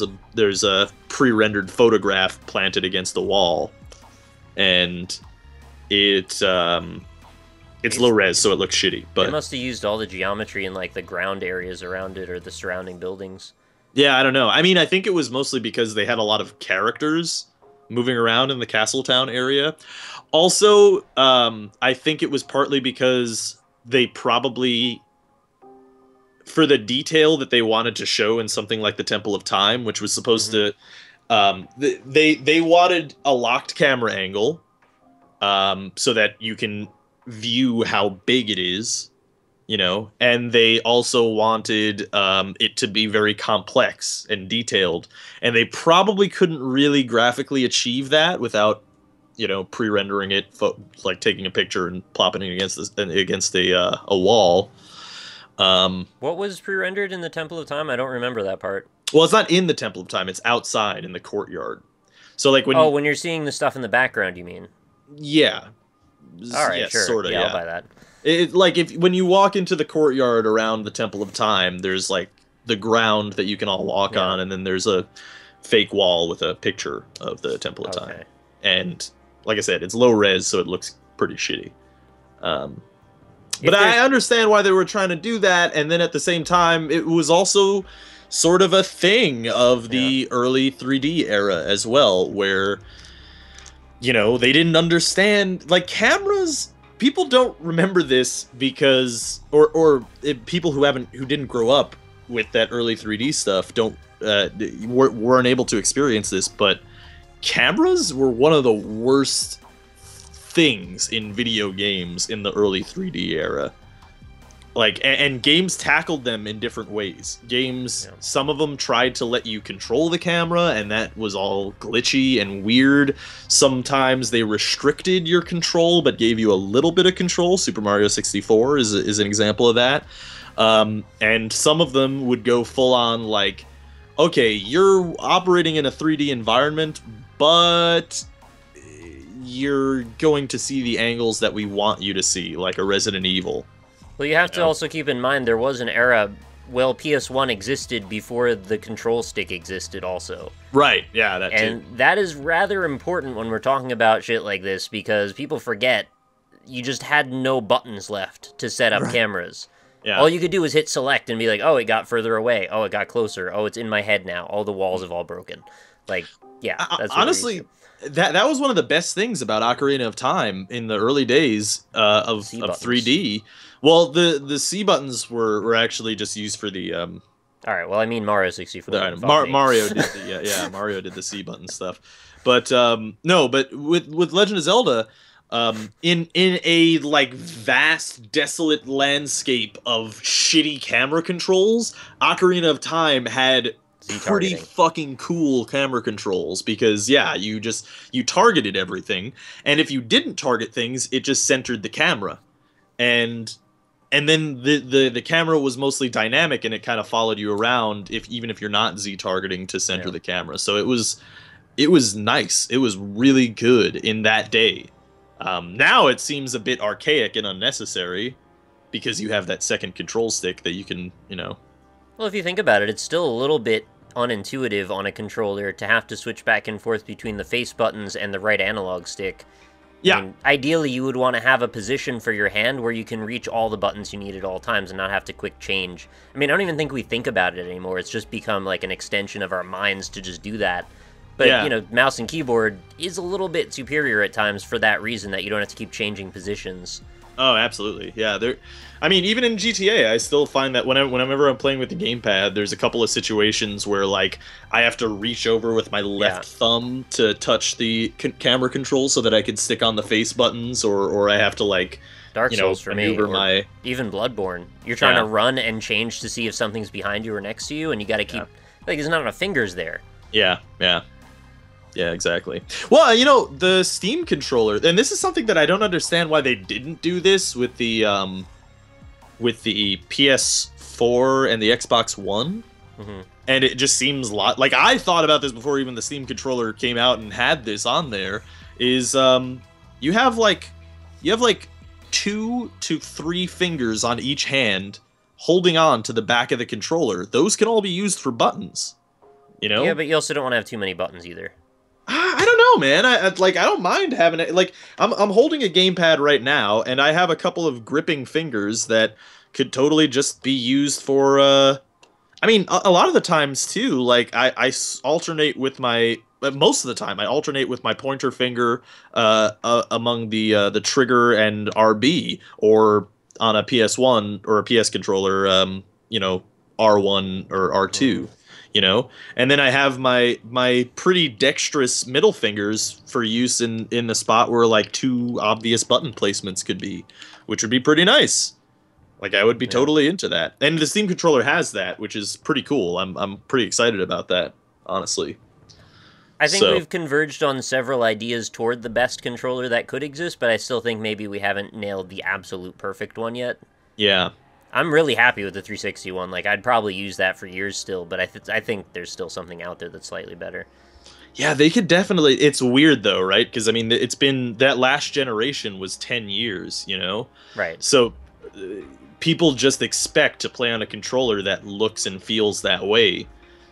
a pre-rendered photograph planted against the wall. And it's low res, so it looks shitty. But they must have used all the geometry in like the ground areas around it or the surrounding buildings. Yeah, I don't know. I mean, I think it was mostly because they had a lot of characters moving around in the Castletown area. Also, I think it was partly because they probably, for the detail that they wanted to show in something like the Temple of Time, which was supposed to... they wanted a locked camera angle, so that you can view how big it is, you know, and they also wanted it to be very complex and detailed, and they probably couldn't really graphically achieve that without, you know, pre-rendering it, like taking a picture and plopping it against a wall. What was pre-rendered in the Temple of Time? I don't remember that part. Well, it's not in the Temple of Time. It's outside in the courtyard. So, like when when you're seeing the stuff in the background, you mean? Yeah. All right, sure. Sort of. Yeah, I'll buy that. Like when you walk into the courtyard around the Temple of Time, there's like the ground that you can all walk on, and then there's a fake wall with a picture of the Temple of Time. Okay. And like I said, it's low res, so it looks pretty shitty. But If there's I understand why they were trying to do that, and then at the same time, it was also sort of a thing of yeah. the early 3D era as well, where, you know, they didn't understand, like, cameras. People don't remember this because, or people who didn't grow up with that early 3D stuff weren't able to experience this, but cameras were one of the worst things in video games in the early 3D era. Like, and games tackled them in different ways. Some of them tried to let you control the camera, and that was all glitchy and weird. Sometimes they restricted your control, but gave you a little bit of control. Super Mario 64 is an example of that. And some of them would go full on, like, okay, you're operating in a 3D environment, but you're going to see the angles that we want you to see, like a Resident Evil. Well, you have to also keep in mind there was an era, well, PS1 existed before the control stick existed also. Right, yeah, that too. And that is rather important when we're talking about shit like this, because people forget you just had no buttons left to set up cameras. Yeah. All you could do was hit select and be like, oh, it got further away. Oh, it got closer. Oh, it's in my head now. All the walls have all broken. Like, yeah. That's honestly, that was one of the best things about Ocarina of Time in the early days of 3D. Well, the C buttons were actually just used for the all right. Well, I mean Mario 64. Mario did Mario did the C button stuff, but no, but with Legend of Zelda, in a like vast desolate landscape of shitty camera controls, Ocarina of Time had pretty fucking cool camera controls, because you targeted everything, and if you didn't target things, it just centered the camera, and then the camera was mostly dynamic, and it kind of followed you around even if you're not Z targeting to center the camera. So it was nice. It was really good in that day. Now it seems a bit archaic and unnecessary because you have that second control stick that you can, Well, if you think about it, it's still a little bit unintuitive on a controller to have to switch back and forth between the face buttons and the right analog stick. Yeah. I mean, ideally, you would want to have a position for your hand where you can reach all the buttons you need at all times and not have to quick change. I mean, I don't even think we think about it anymore. It's just become like an extension of our minds to just do that. But, mouse and keyboard is a little bit superior at times for that reason, that you don't have to keep changing positions. Oh, absolutely. Yeah, even in GTA, I still find that whenever I'm playing with the gamepad, there's a couple of situations where, like, I have to reach over with my left thumb to touch the camera control so that I can stick on the face buttons, or I have to, like, Dark Souls for me, or even Bloodborne. You're trying to run and change to see if something's behind you or next to you, and you got to keep, like, there's not enough fingers there. Yeah, exactly. Well, the Steam controller, and this is something that I don't understand why they didn't do this with the PS4 and the Xbox One. Mm-hmm. And it just seems like I thought about this before even the Steam controller came out and had this on there. Is you have like 2 to 3 fingers on each hand holding on to the back of the controller. Those can all be used for buttons. Yeah, but you also don't want to have too many buttons either. I don't know, man. I don't mind having it. Like, I'm holding a gamepad right now, and I have a couple of gripping fingers that could totally just be used for. I mean, a lot of the times too. Like, I alternate with my. Most of the time, I alternate with my pointer finger among the trigger and RB, or on a PS1 or a PS controller, R1 or R2. And then I have my pretty dexterous middle fingers for use in the spot where, like, 2 obvious button placements could be, which would be pretty nice. Like, I would be totally into that. And the Steam controller has that, which is pretty cool. I'm pretty excited about that, honestly. I think we've converged on several ideas toward the best controller that could exist, but I still think maybe we haven't nailed the absolute perfect one yet. Yeah. I'm really happy with the 360 one. Like, I'd probably use that for years still, but I think there's still something out there that's slightly better. Yeah, they could definitely. It's weird though, right? Because I mean, it's been that last generation was 10 years, Right. So people just expect to play on a controller that looks and feels that way.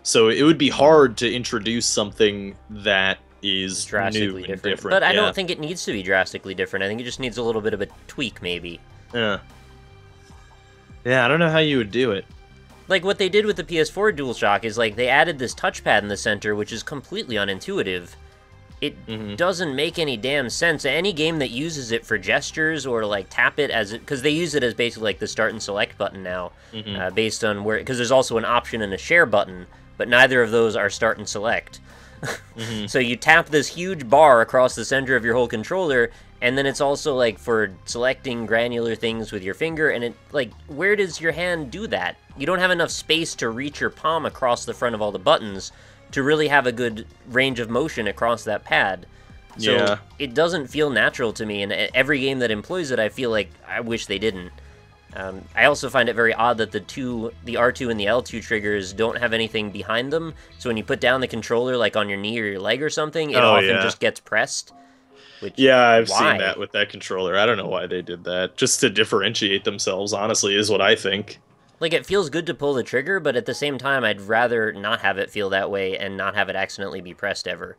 So it would be hard to introduce something that is drastically new and different. But I yeah. don't think it needs to be drastically different. I think it just needs a little bit of a tweak, maybe. Yeah. Yeah, I don't know how you would do it. Like, what they did with the PS4 DualShock is, like, they added this touchpad in the center, which is completely unintuitive. It doesn't make any damn sense. Any game that uses it for gestures or to, like, tap it as it... Because they use it as basically, like, the start and select button now, based on where... Because there's also an option and a share button, but neither of those are start and select. So you tap this huge bar across the center of your whole controller, and then it's also, like, for selecting granular things with your finger, and it, like, where does your hand do that? You don't have enough space to reach your palm across the front of all the buttons to really have a good range of motion across that pad. So it doesn't feel natural to me, and every game that employs it, I feel like I wish they didn't. I also find it very odd that the R2 and the L2 triggers don't have anything behind them, so when you put down the controller, like on your knee or your leg or something, it often just gets pressed. Which, I've seen that with that controller. I don't know why they did that. Just to differentiate themselves, honestly, is what I think. Like, it feels good to pull the trigger, but at the same time, I'd rather not have it feel that way and not have it accidentally be pressed ever.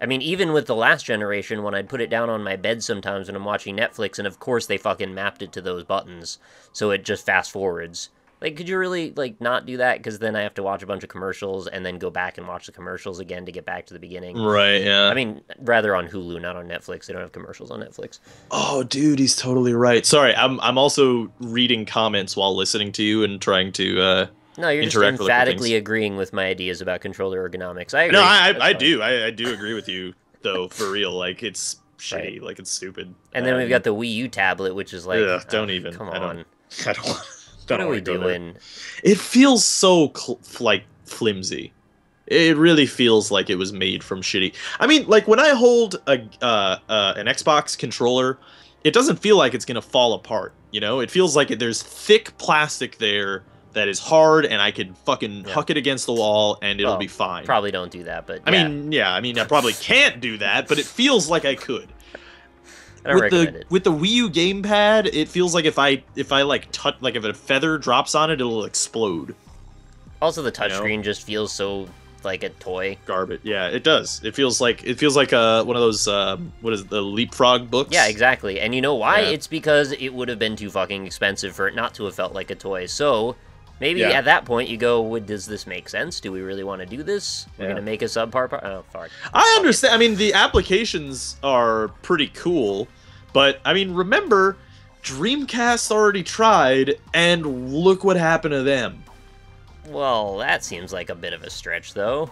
I mean, even with the last generation, when I'd put it down on my bed sometimes when I'm watching Netflix, and of course they fucking mapped it to those buttons, so it just fast forwards. Like, could you really, like, not do that? Because then I have to watch a bunch of commercials and then go back and watch the commercials again to get back to the beginning. Right, yeah. I mean, rather on Hulu, not on Netflix. They don't have commercials on Netflix. Oh, dude, he's totally right. Sorry, I'm also reading comments while listening to you and trying to No, you're just emphatically agreeing with my ideas about controller ergonomics. I agree. No, I do. I do agree with you, though, for real. Like, it's shitty. Like, it's stupid. And then we've got the Wii U tablet, which is like... Ugh, don't even. Come on. I don't want... What are we doing? It feels so, like, flimsy. It really feels like it was made from shitty... I mean, like, when I hold an Xbox controller, it doesn't feel like it's gonna fall apart, you know? It feels like there's thick plastic there that is hard, and I could fucking huck it against the wall, and it'll be fine. Probably don't do that, but I mean, I probably can't do that, but it feels like I could. I don't recommend it. With the Wii U gamepad, it feels like if I like touch, like if a feather drops on it, it'll explode. Also, the touchscreen just feels so like a toy. Garbage. Yeah, it does. It feels like one of those what is it, the Leapfrog books? Yeah, exactly. And you know why? Yeah. It's because it would have been too fucking expensive for it not to have felt like a toy. So maybe at that point you go, does this make sense? Do we really want to do this? We're gonna make a subpar part? Oh, fuck. I understand. I mean, the applications are pretty cool, but I mean, remember, Dreamcast already tried, and look what happened to them. Well, that seems like a bit of a stretch, though.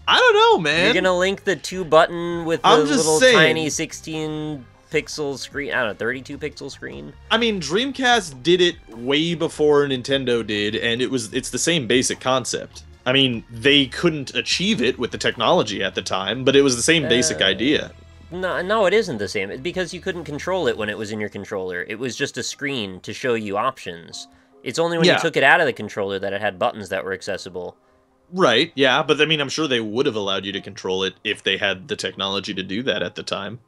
I don't know, man. You're gonna link the 2-button with the little tiny 16-pixel screen, I don't know, 32-pixel screen? I mean, Dreamcast did it way before Nintendo did, and it's the same basic concept. I mean, they couldn't achieve it with the technology at the time, but it was the same basic idea. No, it isn't the same. It's because you couldn't control it when it was in your controller. It was just a screen to show you options. It's only when you took it out of the controller that it had buttons that were accessible. Right, yeah, but I mean, I'm sure they would have allowed you to control it if they had the technology to do that at the time.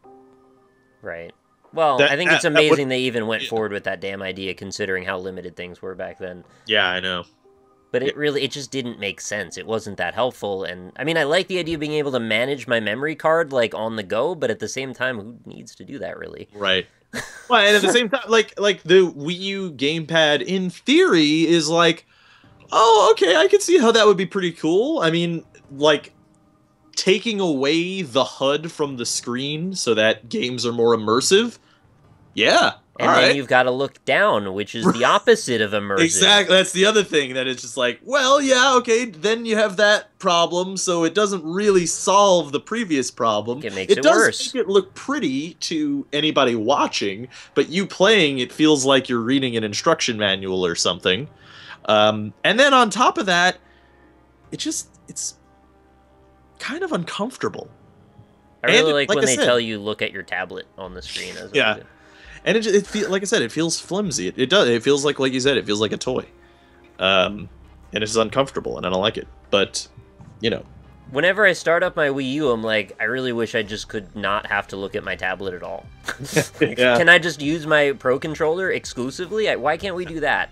Right. Well, I think it's amazing they even went forward with that damn idea, considering how limited things were back then. Yeah, I know. But it just didn't make sense. It wasn't that helpful, and I mean, I like the idea of being able to manage my memory card, like, on the go, but at the same time, who needs to do that, really? Right. Well, and at the same time, like the Wii U gamepad, in theory, is like, oh, okay, I can see how that would be pretty cool. I mean, like, taking away the HUD from the screen so that games are more immersive. Yeah. And then you've got to look down, which is the opposite of immersive. Exactly. That's the other thing, that it's just like, well, yeah, okay, then you have that problem, so it doesn't really solve the previous problem. It makes it worse. It does make it look pretty to anybody watching, but you playing, it feels like you're reading an instruction manual or something. And then on top of that, it's kind of uncomfortable. I really like when they tell you look at your tablet on the screen. And it feels, like I said, it feels flimsy. It does. It feels like you said, it feels like a toy. And it's uncomfortable, and I don't like it. But, you know. Whenever I start up my Wii U, I'm like, I really wish I just could not have to look at my tablet at all. Can I just use my Pro Controller exclusively? Why can't we do that?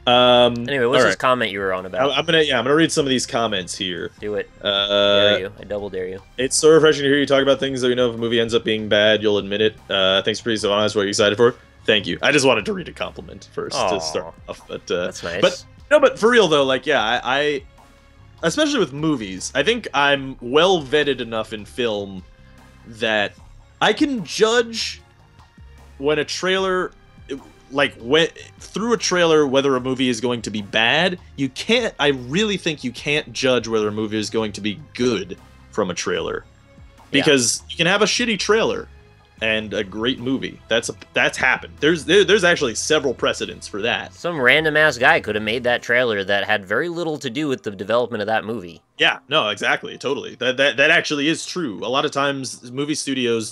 Anyway, what's this comment you were on about? I'm gonna read some of these comments here. Do it. Dare you? I double dare you. It's so refreshing to hear you talk about things that you know if a movie ends up being bad, you'll admit it. Thanks for being so honest. What are you excited for? Thank you. I just wanted to read a compliment first to start off, but that's nice. But for real though, like I especially with movies, I think I'm well vetted enough in film that I can judge when a trailer, through a trailer, whether a movie is going to be bad. I really think you can't judge whether a movie is going to be good from a trailer. Because you can have a shitty trailer and a great movie. That's happened. There's actually several precedents for that. Some random ass guy could have made that trailer that had very little to do with the development of that movie. Yeah, no, exactly, totally. That actually is true. A lot of times movie studios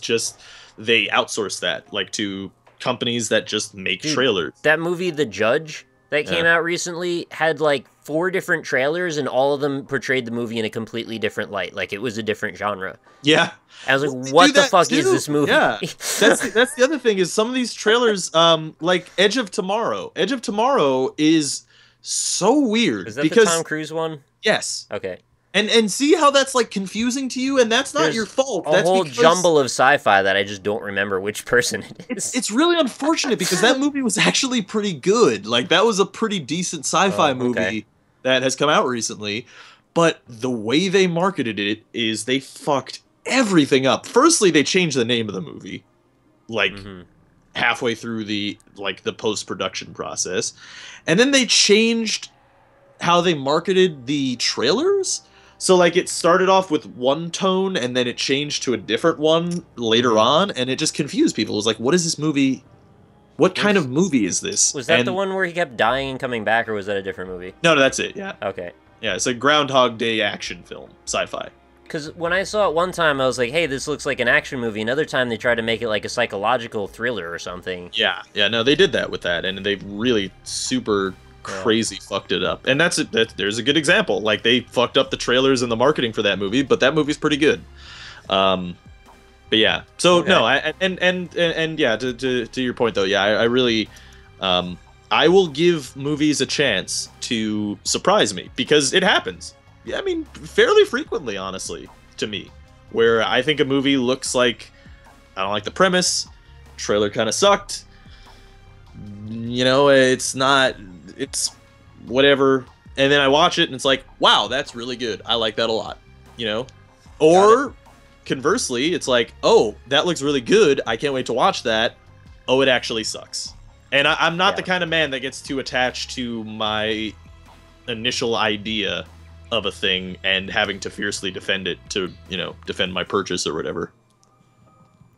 they outsource that, like, to companies that just make trailers. That movie The Judge that came out recently had like 4 different trailers, and all of them portrayed the movie in a completely different light. Like, it was a different genre. Yeah. I was like, what the fuck is this movie? Yeah. That's the other thing, is some of these trailers, like Edge of Tomorrow. Edge of Tomorrow is so weird. Is that the Tom Cruise one? Yes. Okay. And see how that's, like, confusing to you? And that's not your fault. That's a whole jumble of sci-fi that I just don't remember which person it is. It's really unfortunate, because that movie was actually pretty good. Like, that was a pretty decent sci-fi movie that has come out recently. But the way they marketed it is they fucked everything up. Firstly, they changed the name of the movie, like, halfway through the post-production process. And then they changed how they marketed the trailers. So, like, it started off with one tone, and then it changed to a different one later on, and it just confused people. It was like, what is this movie? What kind of movie is this? Was that the one where he kept dying and coming back, or was that a different movie? No, that's it, yeah. Okay. Yeah, it's a Groundhog Day action film, sci-fi. Because when I saw it one time, I was like, hey, this looks like an action movie. Another time, they tried to make it like a psychological thriller or something. Yeah, no, they did that with that, and they really super crazy fucked it up. And there's a good example. Like, they fucked up the trailers and the marketing for that movie, but that movie's pretty good. But yeah, so no, and yeah, to your point though, yeah, I really, I will give movies a chance to surprise me, because it happens. Yeah, I mean, fairly frequently, honestly, to me, where I think a movie looks like, I don't like the premise, trailer kind of sucked, you know, it's whatever, and then I watch it and it's like, wow, that's really good, I like that a lot, you know? Or conversely, it's like, oh, that looks really good, I can't wait to watch that, oh, it actually sucks. And I'm not the kind of man that gets too attached to my initial idea of a thing and having to fiercely defend it to, you know, defend my purchase or whatever.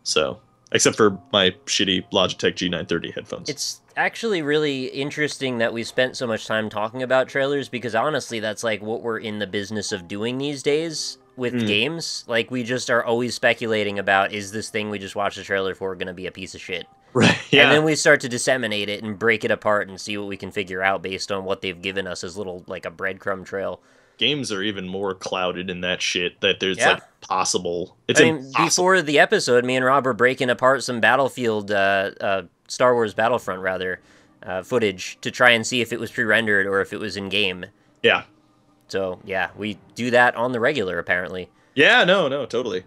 So, except for my shitty Logitech G930 headphones. It's actually really interesting that we spent so much time talking about trailers, because honestly, that's like what we're in the business of doing these days with games. Like, we just are always speculating about, is this thing we just watched the trailer for going to be a piece of shit? Right, yeah. And then we start to disseminate it and break it apart and see what we can figure out based on what they've given us as little, like, a breadcrumb trail. Games are even more clouded in that shit, that there's, like, possible. It's impossible. Before the episode, me and Rob were breaking apart some Battlefield, Star Wars Battlefront, rather, footage to try and see if it was pre-rendered or if it was in-game. Yeah. So, yeah, we do that on the regular, apparently. Yeah, no, totally.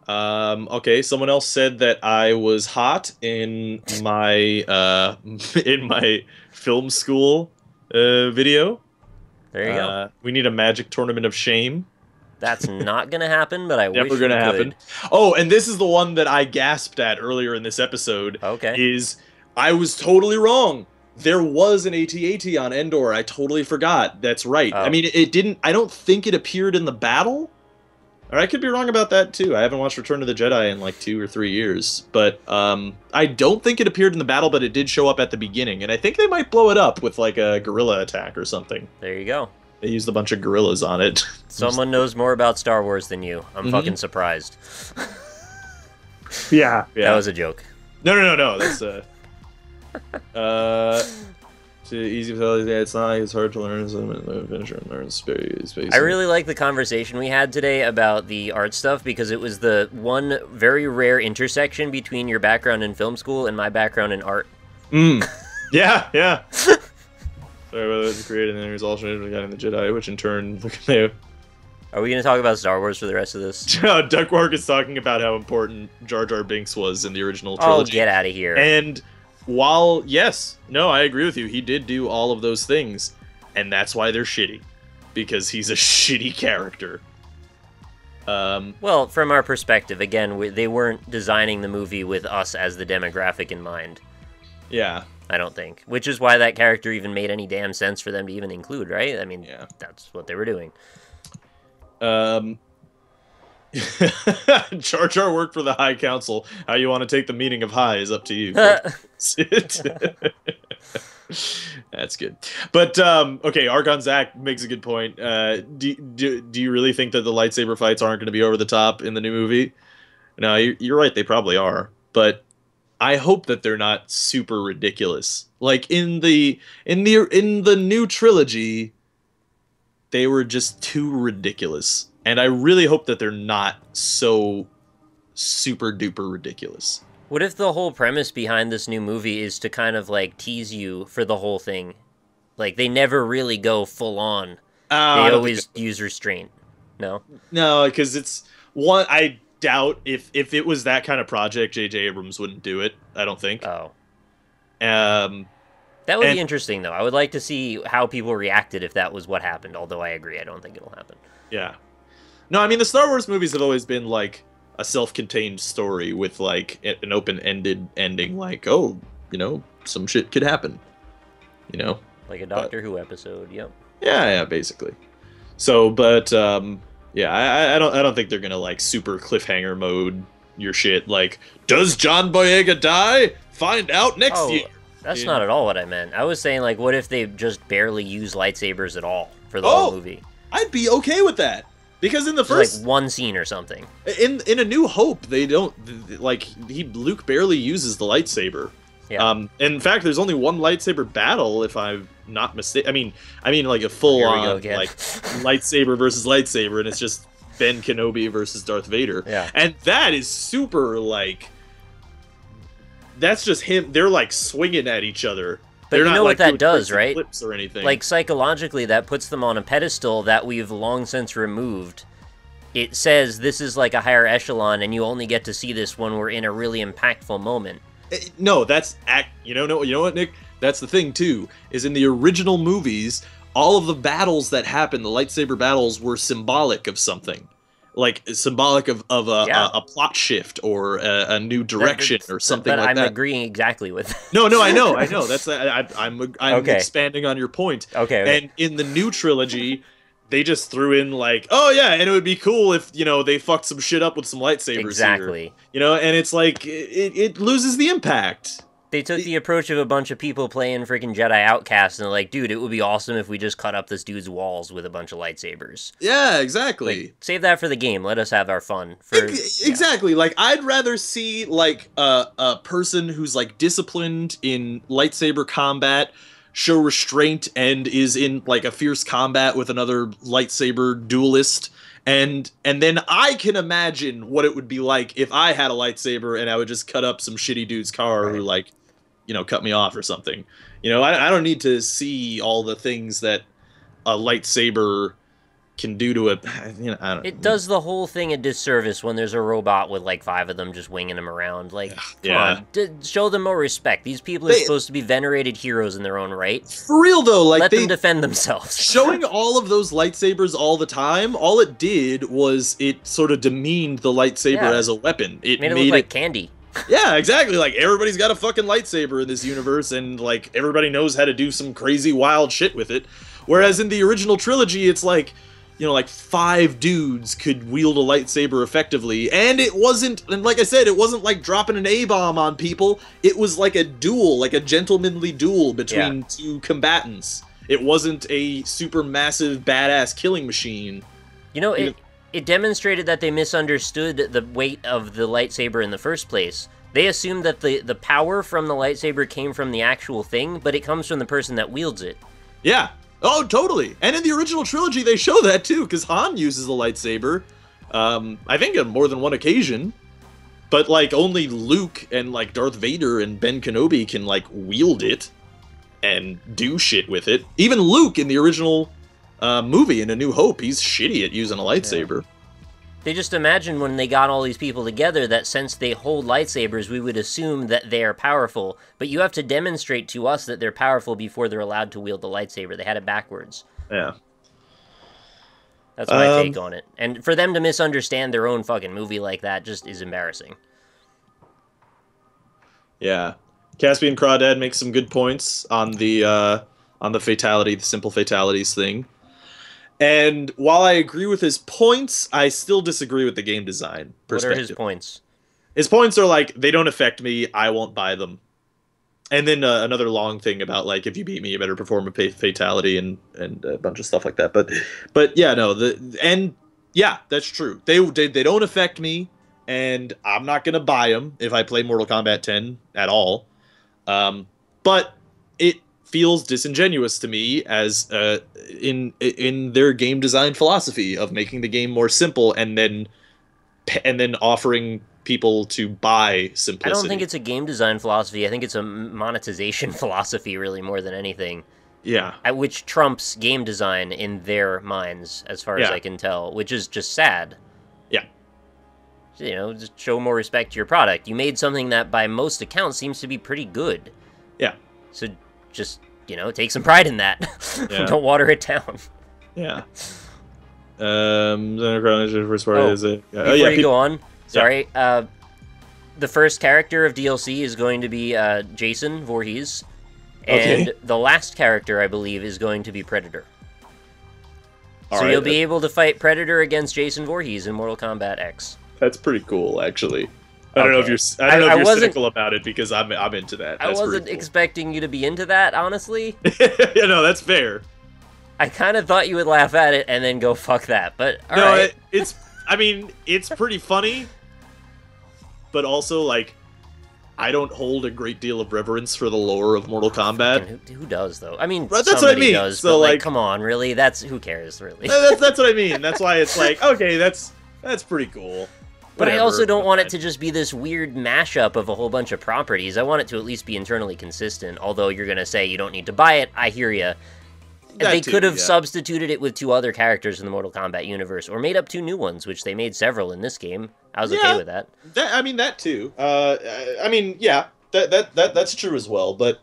Okay, someone else said that I was hot in my film school video. There you go. We need a magic tournament of shame. That's not gonna happen, but I wish it could. Never gonna happen. Oh, and this is the one that I gasped at earlier in this episode. Okay. Is I was totally wrong. There was an AT-AT on Endor. I totally forgot. That's right. I mean, it didn't. I don't think it appeared in the battle. Or I could be wrong about that too. I haven't watched Return of the Jedi in like 2 or 3 years. But I don't think it appeared in the battle, but it did show up at the beginning. And I think they might blow it up with like a guerrilla attack or something. There you go. They used a bunch of gorillas on it. Someone knows more about Star Wars than you. I'm fucking surprised. Yeah. That was a joke. No. That's easy to tell. It's not. It's hard to learn. Finish and learn space. I really like the conversation we had today about the art stuff, because it was the one very rare intersection between your background in film school and my background in art. Yeah. Sorry, whether it's created and then there's alternative regarding the Jedi, which in turn, look at they. Are we going to talk about Star Wars for the rest of this? Duckwork is talking about how important Jar Jar Binks was in the original Oh, trilogy. get out of here. And while, yes, no, I agree with you, he did do all of those things, and that's why they're shitty. Because he's a shitty character. Well, from our perspective, again, they weren't designing the movie with us as the demographic in mind. Yeah. I don't think. Which is why that character even made any damn sense for them to even include, right? I mean, yeah. That's what they were doing. Jar Jar worked for the High Council. How you want to take the meaning of high is up to you. That's good. But, okay, Archon Zach makes a good point. Do you really think that the lightsaber fights aren't going to be over the top in the new movie? No, you're right, they probably are. But I hope that they're not super ridiculous. Like, in the new trilogy, they were just too ridiculous. And I really hope that they're not so super duper ridiculous. What if the whole premise behind this new movie is to kind of, like, tease you for the whole thing? Like, they never really go full on. They always use restraint. No? No, because it's... One, I doubt if it was that kind of project, J.J. Abrams wouldn't do it. I don't think. Oh. That would be interesting, though. I would like to see how people reacted if that was what happened, although I agree, I don't think it'll happen. Yeah. No, I mean, the Star Wars movies have always been, like, a self-contained story with, like, an open-ended ending, like, oh, you know, some shit could happen, you know? Like a Doctor Who episode, yep. Yeah, basically. So, but, yeah, I don't think they're gonna, like, super cliffhanger mode your shit, like, does John Boyega die? Find out next year! That's not at all what I meant. I was saying, like, what if they just barely use lightsabers at all for the whole movie? I'd be okay with that. Because in the first... like, one scene or something. In A New Hope, they don't... Like, Luke barely uses the lightsaber. Yeah. In fact, there's only one lightsaber battle, if I'm not mistaken. I mean, like, a full-on, like, lightsaber versus lightsaber, and it's just Ben Kenobi versus Darth Vader. Yeah. And that is super, like... That's just him... They're, like, swinging at each other. But you know what that does, right? Flips or anything. Like, psychologically, that puts them on a pedestal that we've long since removed. It says this is like a higher echelon, and you only get to see this when we're in a really impactful moment. No, that's... You know what, Nick? That's the thing, too, is in the original movies, all of the battles that happened, the lightsaber battles, were symbolic of something. Like, symbolic of a plot shift or a new direction or something like that. But I'm agreeing exactly with that. No, I know. That's I'm okay. expanding on your point. Okay. And in the new trilogy, they just threw in, like, oh, yeah, and it would be cool if, you know, they fucked some shit up with some lightsabers Exactly. here. You know, and it's like, it loses the impact. They took the approach of a bunch of people playing freaking Jedi Outcast, and they're like, dude, it would be awesome if we just cut up this dude's walls with a bunch of lightsabers. Yeah, exactly. Like, save that for the game. Let us have our fun. Exactly. Like, I'd rather see, like, a person who's, like, disciplined in lightsaber combat, show restraint, and is in, like, a fierce combat with another lightsaber duelist. And then I can imagine what it would be like if I had a lightsaber and I would just cut up some shitty dude's car who, like, you know, cut me off or something. You know, I don't need to see all the things that a lightsaber can do to it. You know, I don't. It does the whole thing a disservice when there's a robot with like 5 of them just winging them around. Like, come on, show them more respect. These people are supposed to be venerated heroes in their own right. For real though, like let them defend themselves. Showing all of those lightsabers all the time, all it did was it sort of demeaned the lightsaber as a weapon. It made it look like candy. Yeah, exactly. Like, everybody's got a fucking lightsaber in this universe, and, like, everybody knows how to do some crazy, wild shit with it. Whereas in the original trilogy, it's like, you know, like, 5 dudes could wield a lightsaber effectively, and it wasn't, and like I said, it wasn't like dropping an A-bomb on people. It was like a duel, like a gentlemanly duel between 2 combatants. It wasn't a super massive, badass killing machine. You know, it demonstrated that they misunderstood the weight of the lightsaber in the first place. They assumed that the power from the lightsaber came from the actual thing, but it comes from the person that wields it. Yeah. Oh, totally. And in the original trilogy, they show that, too, because Han uses the lightsaber, I think on more than one occasion. But, like, only Luke and, like, Darth Vader and Ben Kenobi can, like, wield it. and do shit with it. Even Luke in the original movie in A New Hope, he's shitty at using a lightsaber. Yeah. They just imagine when they got all these people together that since they hold lightsabers, we would assume that they are powerful. But you have to demonstrate to us that they're powerful before they're allowed to wield the lightsaber. They had it backwards. Yeah. That's my take on it. And for them to misunderstand their own fucking movie like that just is embarrassing. Yeah. Caspian Crawdad makes some good points on the fatality, the simple fatalities thing. And while I agree with his points, I still disagree with the game design perspective. What are his points? His points are like, they don't affect me, I won't buy them. And then another long thing about, like, if you beat me, you better perform a fatality and a bunch of stuff like that. But yeah, no, yeah, that's true. They don't affect me, and I'm not going to buy them if I play Mortal Kombat 10 at all. But it feels disingenuous to me as in their game design philosophy of making the game more simple and then offering people to buy simplicity. I don't think it's a game design philosophy. I think it's a monetization philosophy, really, more than anything. Yeah. Which trumps game design in their minds, as far as I can tell, which is just sad. Yeah. You know, just show more respect to your product. You made something that, by most accounts, seems to be pretty good. Yeah. So just, you know, take some pride in that. Yeah. Don't water it down. Yeah. First part is it? Before you go on, sorry. Yeah. The first character of DLC is going to be Jason Voorhees, and the last character, I believe, is going to be Predator. So you'll be able to fight Predator against Jason Voorhees in Mortal Kombat X. That's pretty cool, actually. I don't know if you're cynical about it, because I'm into that. That's I wasn't expecting you to be into that, honestly. Yeah, no, that's fair. I kind of thought you would laugh at it and then go fuck that, but all right. I mean, it's pretty funny, but also, like, I don't hold a great deal of reverence for the lore of Mortal Kombat. Who does, though? I mean, that's what I mean. Does, so, but, like, come on, really? Who cares, really? That's what I mean. That's why it's like, okay, that's pretty cool. But I also don't want it to just be this weird mashup of a whole bunch of properties. I want it to at least be internally consistent, although you're going to say you don't need to buy it. I hear you. They could have substituted it with 2 other characters in the Mortal Kombat universe, or made up 2 new ones, which they made several in this game. I was okay with that. I mean, that too. I mean, yeah, that's true as well. But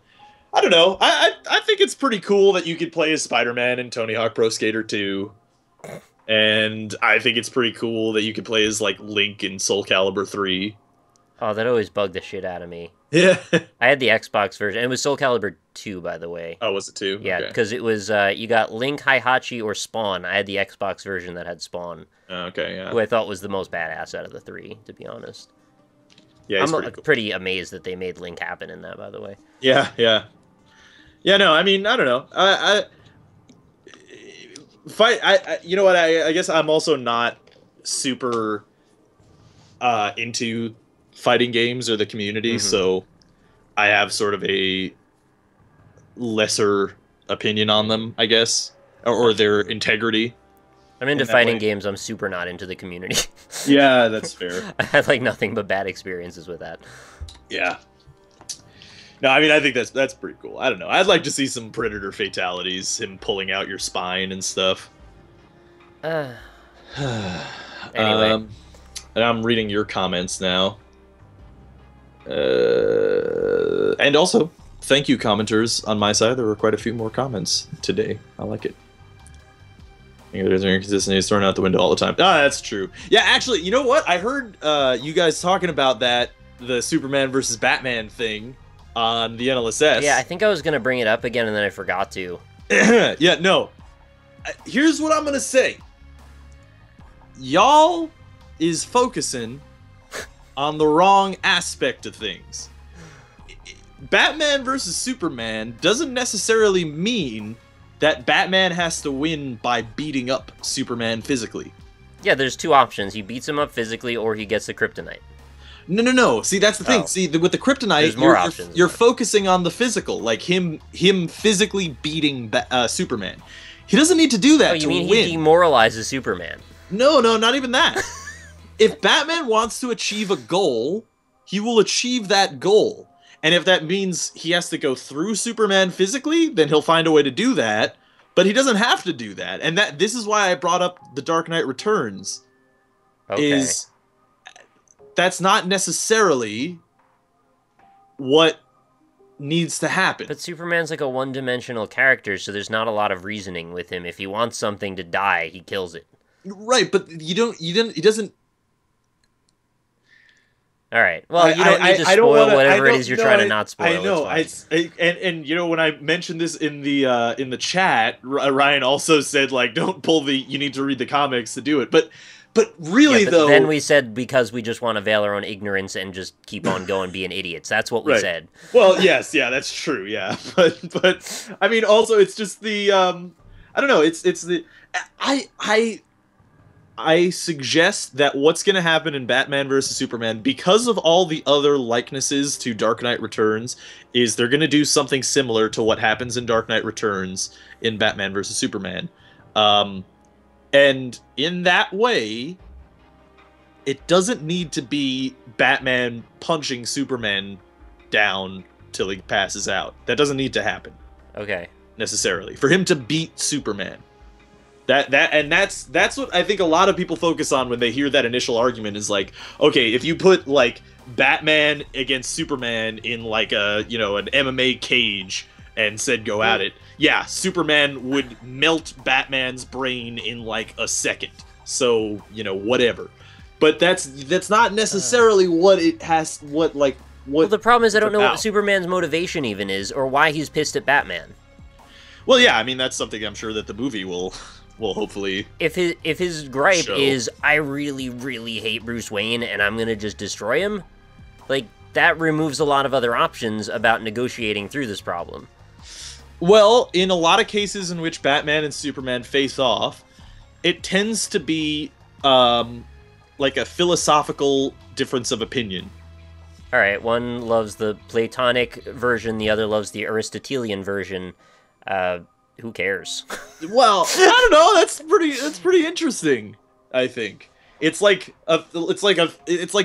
I don't know. I think it's pretty cool that you could play as Spider-Man in Tony Hawk Pro Skater 2. And I think it's pretty cool that you could play as, like, Link in Soul Calibur 3. Oh, that always bugged the shit out of me. Yeah. I had the Xbox version. It was Soul Calibur 2, by the way. Oh, was it 2? Yeah, because it was, you got Link, Heihachi, or Spawn. I had the Xbox version that had Spawn. Okay, yeah. Who I thought was the most badass out of the 3, to be honest. Yeah, he's pretty cool. Pretty amazed that they made Link happen in that, by the way. Yeah, yeah. Yeah, no, I mean, I don't know. You know what, I guess I'm also not super into fighting games or the community, so I have sort of a lesser opinion on them, I guess, or their integrity. I'm into fighting games. I'm super not into the community. Yeah, that's fair. I had, like, nothing but bad experiences with that. Yeah. No, I mean, I think that's pretty cool. I don't know. I'd like to see some Predator fatalities, him pulling out your spine and stuff. Anyway. And I'm reading your comments now. And also, thank you, commenters on my side. There were quite a few more comments today. I like it. There's inconsistencies thrown out the window all the time. Ah, that's true. Yeah, actually, you know what? I heard you guys talking about the Superman versus Batman thing on the NLSS. Yeah, I think I was going to bring it up again, and then I forgot to. Yeah, no. Here's what I'm going to say. Y'all is focusing on the wrong aspect of things. Batman versus Superman doesn't necessarily mean that Batman has to win by beating up Superman physically. Yeah, there's 2 options. He beats him up physically, or he gets the kryptonite. No. See, that's the thing. Oh. See, with the kryptonite, you're focusing on the physical, like him physically beating Superman. He doesn't need to do that to win. You mean he demoralizes Superman? No, not even that. If Batman wants to achieve a goal, he will achieve that goal. And if that means he has to go through Superman physically, then he'll find a way to do that. But he doesn't have to do that. And this is why I brought up The Dark Knight Returns. Okay. Is that's not necessarily what needs to happen. But Superman's like a one-dimensional character, so there's not a lot of reasoning with him. If he wants something to die, he kills it. Right, but he doesn't. All right. Well, you don't need to spoil whatever it is you're trying to not spoil. I know. And you know, when I mentioned this in the chat, Ryan also said like, don't pull the. You need to read the comics to do it. But really though. Then we said because we just want to veil our own ignorance and just keep on going being idiots. That's what we said. Well, yes, yeah, that's true. Yeah, but I mean, also it's just the I don't know. It's the I suggest that what's going to happen in Batman vs. Superman, because of all the other likenesses to Dark Knight Returns, is they're going to do something similar to what happens in Dark Knight Returns in Batman vs. Superman. And in that way, it doesn't need to be Batman punching Superman down till he passes out. That doesn't need to happen. Okay. Necessarily. For him to beat Superman. That's what I think a lot of people focus on when they hear that initial argument is like, okay, if you put like Batman against Superman in like a, you know, an MMA cage and said go at it, yeah, Superman would melt Batman's brain in like a second. So, you know, whatever. But that's not necessarily what it has Well, the problem is I don't know what Superman's motivation even is or why he's pissed at Batman. Well, yeah, I mean that's something I'm sure that the movie will hopefully if his gripe is I really, really hate Bruce Wayne and I'm gonna just destroy him, like that removes a lot of other options about negotiating through this problem. Well, in a lot of cases in which Batman and Superman face off, it tends to be like a philosophical difference of opinion. All right, one loves the Platonic version, the other loves the Aristotelian version. Who cares? Well, I don't know. That's pretty interesting. I think it's like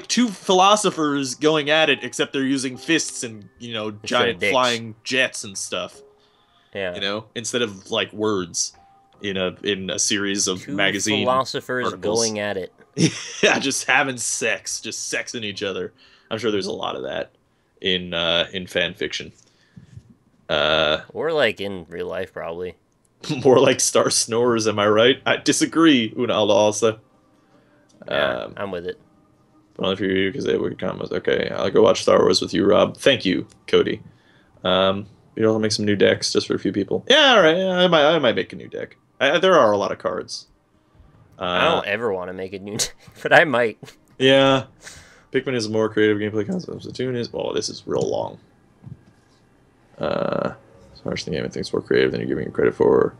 two philosophers going at it, except they're using fists and, you know, giant flying jets and stuff. Yeah, you know, instead of like words in a series of magazine philosophers articles. Going at it. Yeah, just having sex, just sexing each other. I'm sure there's a lot of that in fan fiction. Or like in real life, probably. More like Star Snorers, am I right? I disagree, Unalda also. Yeah, I'm with it. But only for you, because they would comments. Okay, I'll go watch Star Wars with you, Rob. Thank you, Cody. You know, I'll make some new decks just for a few people. Yeah, all right. Yeah, I might make a new deck. There are a lot of cards. I don't ever want to make a new deck, but I might. Yeah. Pikmin is a more creative gameplay concept. Splatoon is... Oh, this is real long. So much the game I think it's more creative than you're giving it credit for.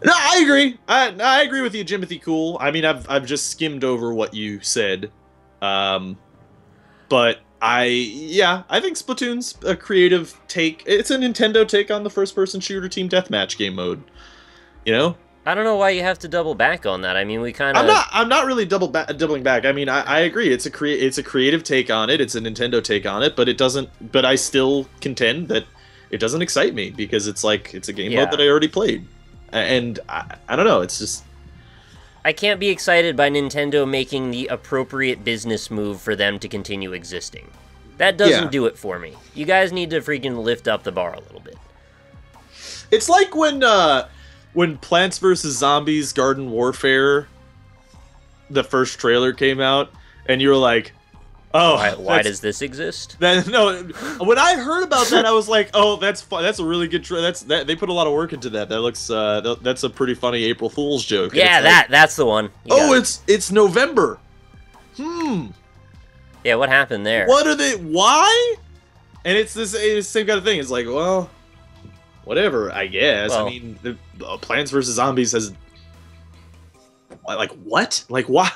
No, I agree. I agree with you, Jimothy Cool. I mean, I've just skimmed over what you said. But I think Splatoon's a creative take. It's a Nintendo take on the first-person shooter team deathmatch game mode. You know? I don't know why you have to double back on that. I mean, we kind of... I'm not really doubling back. I mean, I agree. It's a creative take on it. It's a Nintendo take on it, but it doesn't... But I still contend that it doesn't excite me because it's like it's a game mode that I already played. And I don't know, it's just... I can't be excited by Nintendo making the appropriate business move for them to continue existing. That doesn't do it for me. You guys need to freaking lift up the bar a little bit. It's like when Plants vs. Zombies Garden Warfare, the first trailer came out, and you were like, oh, why does this exist? No, when I heard about that, I was like, oh, that's fun. That's a really good they put a lot of work into that. That looks that's a pretty funny April Fool's joke. Yeah, that's the one. It's November. Yeah, what happened there? What are they? Why? And it's the same kind of thing. It's like, well, whatever, I guess. Well, I mean, Plants vs. Zombies has like what? Like why?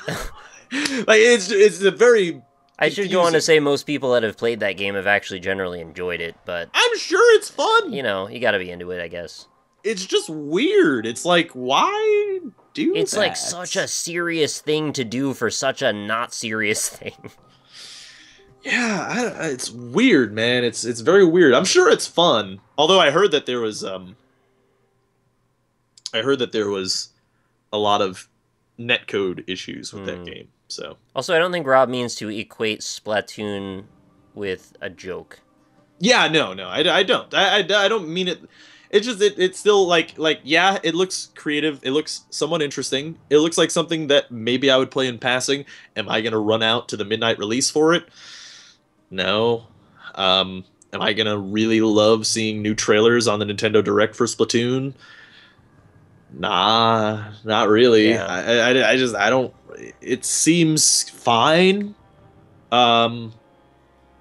Like it's a very... I should go on to say most people that have played that game have actually generally enjoyed it, but... I'm sure it's fun! You know, you gotta be into it, I guess. It's just weird. It's like, why do It's that? like such a serious thing to do for such a not serious thing. Yeah, it's weird, man. It's very weird. I'm sure it's fun. Although I heard that there was a lot of netcode issues with that Hmm. game. So Also, I don't think Rob means to equate Splatoon with a joke. yeah, no, I don't. I don't mean it. It's just it's still like yeah, it looks creative. It looks somewhat interesting. It looks like something that maybe I would play in passing. Am I gonna run out to the midnight release for it? No. Am I gonna really love seeing new trailers on the Nintendo Direct for Splatoon? Nah, not really. Yeah. I just I don't. It seems fine. Um,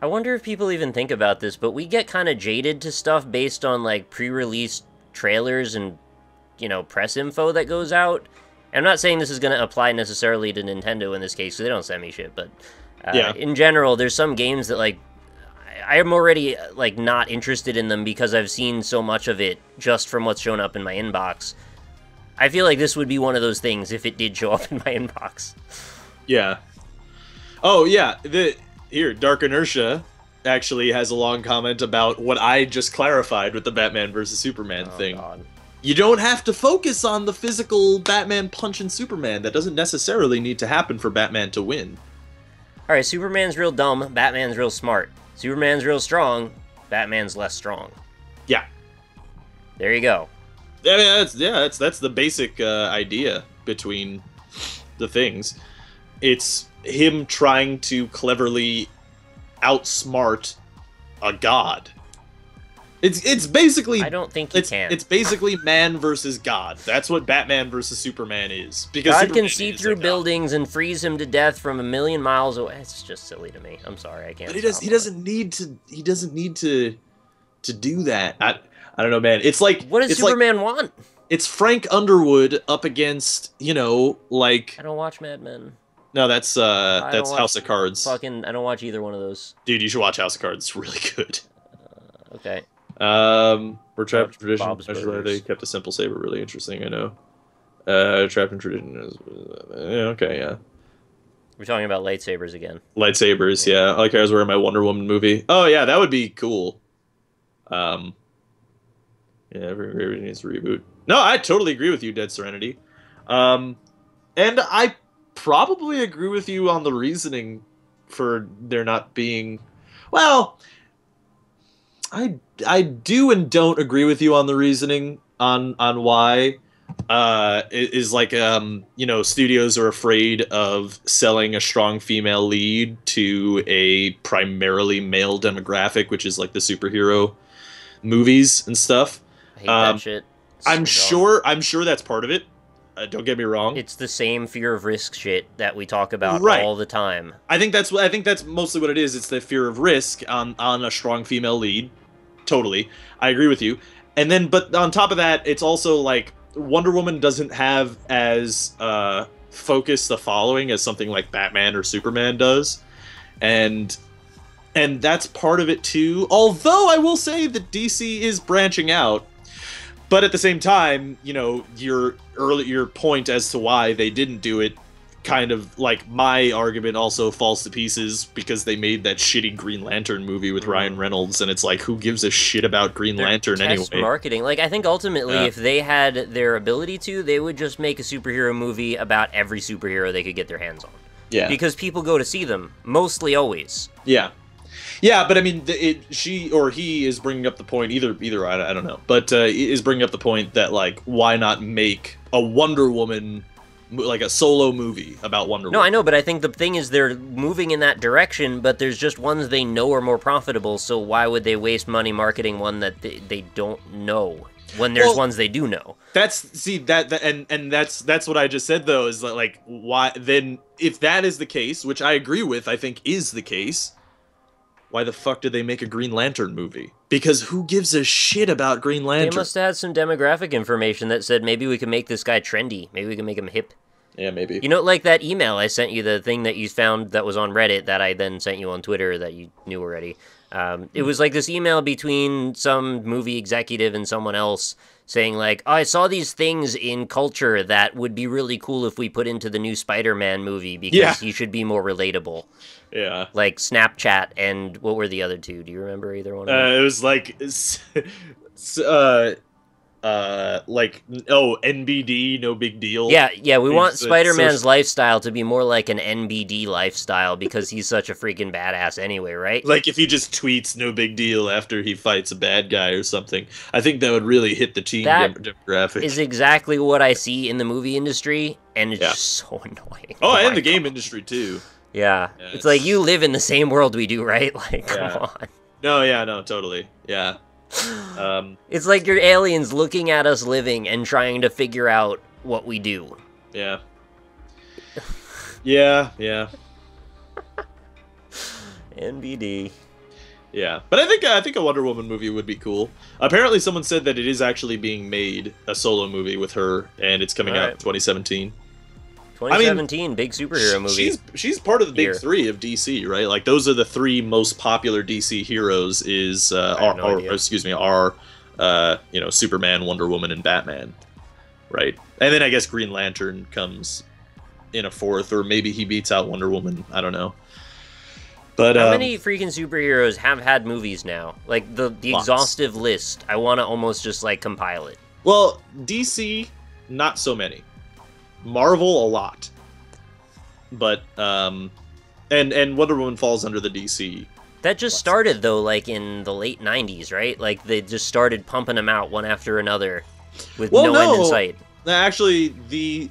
I wonder if people even think about this, but we get kind of jaded to stuff based on like pre-release trailers and press info that goes out. And I'm not saying this is going to apply necessarily to Nintendo in this case, because they don't send me shit. But yeah, in general, there's some games that like I'm already like not interested in them because I've seen so much of it just from what's shown up in my inbox. I feel like this would be one of those things if it did show up in my inbox. yeah. Oh yeah, the here Dark Inertia actually has a long comment about what I just clarified with the Batman versus Superman Oh thing. god. You don't have to focus on the physical Batman punching Superman. That doesn't necessarily need to happen for Batman to win. All right, Superman's real dumb, Batman's real smart. Superman's real strong, Batman's less strong. Yeah. There you go. I mean, that's the basic idea between the things. It's him trying to cleverly outsmart a god. It's basically I don't think he can. it's basically man versus god. That's what Batman versus Superman is. Because God Superman can see is a through god. buildings and freeze him to death from a million miles away. It's just silly to me. I'm sorry, I can't. But stop he it. doesn't need to do that. I don't know, man. It's like What does Superman want? it's Frank Underwood up against, like I don't watch Mad Men. no, I don't that's watch House of Cards. I don't watch either one of those. Dude, you should watch House of Cards. It's really good. Okay. We're trapped in tradition. Bob's Actually, Burgers. they kept a simple saber really interesting. I know. Trapped in tradition is okay. Yeah, We're talking about lightsabers again. lightsabers. Yeah, like I was wearing my Wonder Woman movie. Oh yeah, that would be cool. Um, yeah, everybody needs to reboot. No, I totally agree with you, Dead Serenity. Um, and I probably agree with you on the reasoning for there not being. Well, I do and don't agree with you on the reasoning on why is like studios are afraid of selling a strong female lead to a primarily male demographic, which is like the superhero movies and stuff. I hate that shit. I'm So dumb. sure that's part of it. Don't get me wrong. It's the same fear of risk shit that we talk about Right. all the time. I think that's mostly what it is. It's the fear of risk on a strong female lead. Totally, I agree with you. And then, but on top of that, it's also like Wonder Woman doesn't have as focused a following as something like Batman or Superman does, and that's part of it too. Although I will say that DC is branching out. But at the same time, your point as to why they didn't do it, kind of like my argument also falls to pieces because they made that shitty Green Lantern movie with Ryan Reynolds, and it's like, who gives a shit about Green Lantern Test anyway? marketing. Like, I think ultimately, if they had their ability to, they would just make a superhero movie about every superhero they could get their hands on. Yeah, Because people go to see them, mostly always. yeah. Yeah, but I mean, she or he is bringing up the point. Either I don't know, but is bringing up the point that like, why not make a Wonder Woman, like a solo movie about Wonder Woman? No, I know, but I think the thing is they're moving in that direction, but there's just ones they know are more profitable, so why would they waste money marketing one that they don't know when there's ones they do know? That's that's what I just said though, is that like, why then, if that is the case, which I agree with, I think is the case, why the fuck did they make a Green Lantern movie? Because who gives a shit about Green Lantern? They must have had some demographic information that said maybe we can make this guy trendy, maybe we can make him hip. Yeah, maybe. You know, like that email I sent you, the thing that you found that was on Reddit that I then sent you on Twitter that you knew already. It was like this email between some movie executive and someone else saying like, oh, I saw these things in culture that would be really cool if we put into the new Spider-Man movie because he should be more relatable. Yeah. Like Snapchat and what were the other two? Do you remember either one of them? It was NBD, no big deal. Yeah, we want Spider-Man's social... lifestyle to be more like an NBD lifestyle because he's such a freaking badass anyway, right? Like if he just tweets no big deal after he fights a bad guy or something, I think that would really hit the teen demographic. Is exactly what I see in the movie industry, and it's just so annoying. Oh, and the game industry too. Yeah. It's like you live in the same world we do, right? Like, come on. No, totally. Yeah. It's like you're aliens looking at us living and trying to figure out what we do. Yeah. Yeah. NBD. Yeah, but I think a Wonder Woman movie would be cool. Apparently, someone said that it is actually being made, a solo movie with her, and it's coming out in 2017. 2017, big superhero movie. She's part of the big three of DC, right? Like those are the three most popular DC heroes. Is Superman, Wonder Woman, and Batman, right? And then I guess Green Lantern comes in a fourth, or maybe he beats out Wonder Woman. I don't know. But how many freaking superheroes have had movies now? Like the exhaustive list. I want to almost just like compile it. Well, DC, not so many. Marvel, a lot. But and Wonder Woman falls under the DC. That just started though, like in the late '90s, right? Like they just started pumping them out one after another, with no end in sight. Actually, the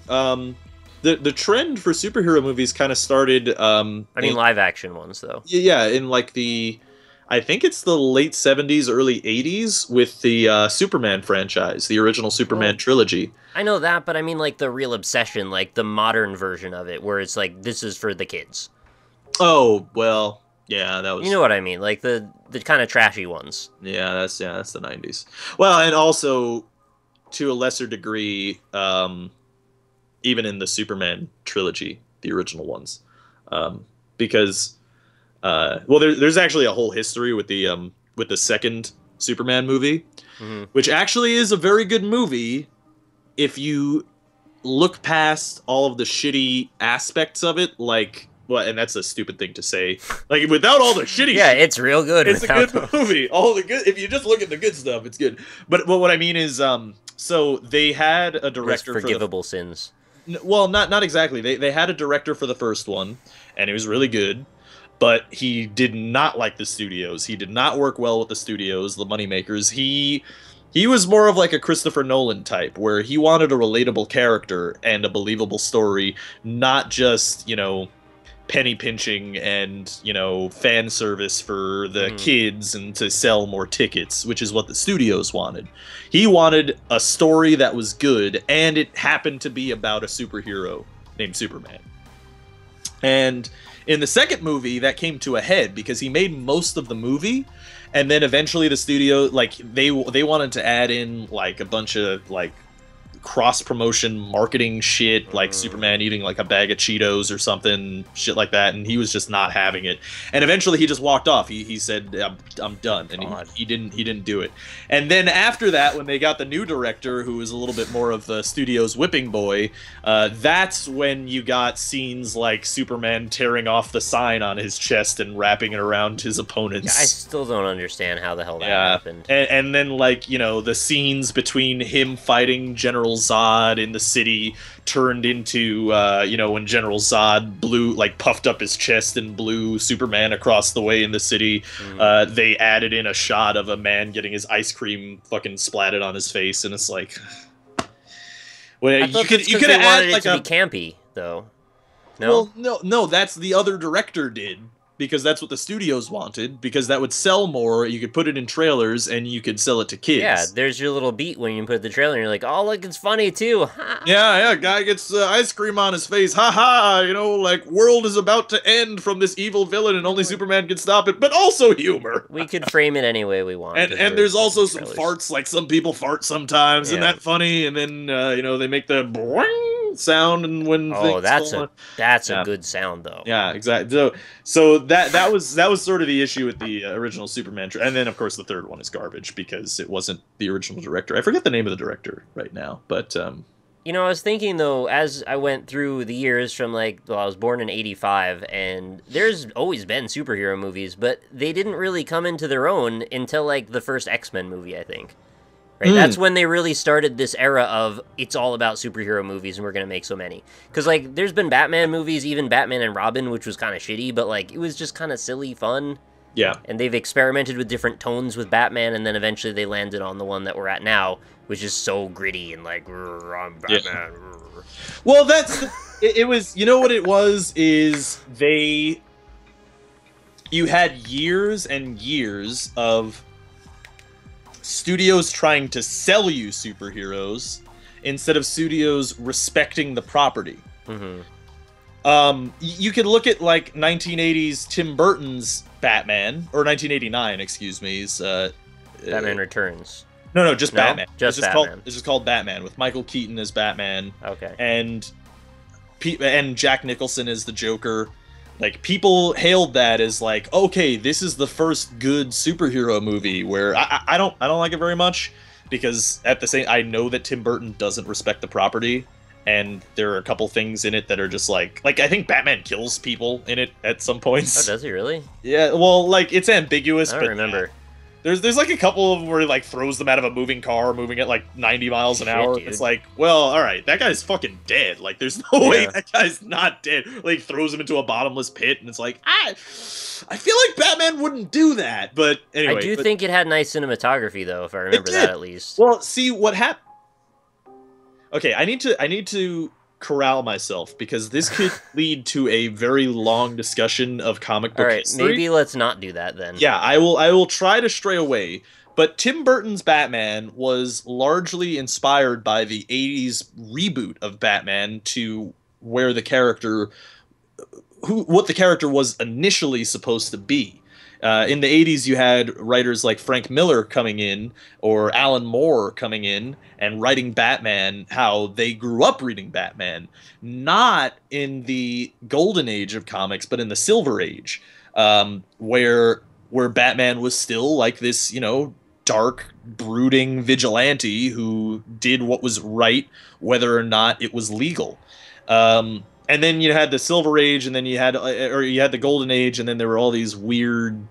trend for superhero movies kind of started. I mean, live action ones though. Yeah, in like I think it's the late '70s, early '80s with the Superman franchise, the original Superman trilogy. I know that, but I mean like the real obsession, like the modern version of it, where it's like this is for the kids. Oh well, yeah, that was. You know what I mean, like the kind of trashy ones. Yeah, that's the '90s. Well, and also to a lesser degree, even in the Superman trilogy, the original ones, because there's actually a whole history with the second Superman movie, which actually is a very good movie if you look past all of the shitty aspects of it, like. Well, and that's a stupid thing to say. Like, without all the shitty yeah, shit, it's real good. It's a good movie. All the good. If you just look at the good stuff, it's good. But what I mean is, so they had a director for forgivable sins. Well, not exactly. They had a director for the first one, and it was really good. But he did not like the studios. He did not work well with the studios, the moneymakers. He was more of like a Christopher Nolan type, where he wanted a relatable character and a believable story, not just, penny pinching and, fan service for the kids and to sell more tickets, which is what the studios wanted. He wanted a story that was good, and it happened to be about a superhero named Superman. And in the second movie, that came to a head because he made most of the movie, and then eventually the studio, like, they wanted to add in, like, a bunch of, like, cross-promotion marketing shit, like Superman eating like a bag of Cheetos or something, shit like that, and he was just not having it. And eventually he just walked off. He said, I'm done, and he didn't do it. And then after that, when they got the new director, who was a little bit more of the studio's whipping boy, that's when you got scenes like Superman tearing off the sign on his chest and wrapping it around his opponents. Yeah, I still don't understand how the hell that happened. And then, like, the scenes between him fighting General Zod in the city turned into, when General Zod puffed up his chest and blew Superman across the way in the city. They added in a shot of a man getting his ice cream fucking splatted on his face, and it's like, well, you could have added like to be campy though. No, well, no, that's the other director did. Because that's what the studios wanted, because that would sell more, you could put it in trailers, and you could sell it to kids. Yeah, there's your little beat when you put the trailer, and you're like, oh, look, it's funny, too. Yeah, guy gets ice cream on his face, ha-ha, like, world is about to end from this evil villain, and only Superman can stop it, but also humor. We could frame it any way we want. And there's also some farts, like some people fart sometimes, isn't that funny? And then, they make the boing sound and when Oh, things fall on. that's a Yeah. good sound though. Yeah, exactly. So that was sort of the issue with the original Superman, and then of course the third one is garbage because it wasn't the original director. I forget the name of the director right now, but I was thinking though, as I went through the years from like, well, I was born in '85, and there's always been superhero movies, but they didn't really come into their own until like the first X-Men movie, I think. Right, that's when they really started this era of it's all about superhero movies, and we're gonna make so many. Because like, there's been Batman movies, even Batman and Robin, which was kind of shitty, but like, it was just kind of silly fun. yeah. And they've experimented with different tones with Batman, and then eventually they landed on the one that we're at now, which is so gritty and like, I'm Batman. Yeah. Well, it was, you know what it was, is you had years and years of studios trying to sell you superheroes instead of studios respecting the property. You could look at like 1980s Tim Burton's Batman, or 1989, excuse me, Batman Returns. No, just Batman. Just Batman. It's just called Batman, with Michael Keaton as Batman. Okay. And Jack Nicholson as the Joker. Like, people hailed that as like, okay, this is the first good superhero movie. Where I don't like it very much, because at the same, I know that Tim Burton doesn't respect the property, and there are a couple things in it that are just like I think Batman kills people in it at some points. Oh, does he really? Yeah, well, like, it's ambiguous. I don't remember. There's like a couple of them where he like throws them out of a moving car, moving at like 90 miles an hour. Dude. It's like, well, all right, that guy's fucking dead. Like, there's no way that guy's not dead. Like, throws him into a bottomless pit, and it's like, I feel like Batman wouldn't do that. But anyway, I do think it had nice cinematography though, if I remember that at least. Well, see what happened. Okay, I need to corral myself, because this could lead to a very long discussion of comic book history. Maybe let's not do that then. Yeah, I will try to stray away. But Tim Burton's Batman was largely inspired by the 80s reboot of Batman, to where the character, what the character was initially supposed to be. In the 80s, you had writers like Frank Miller coming in, or Alan Moore coming in, and writing Batman how they grew up reading Batman. Not in the golden age of comics, but in the silver age, where Batman was still like this, dark, brooding vigilante who did what was right, whether or not it was legal. And then you had the Silver Age, and then you had the Golden Age, and then there were all these weird,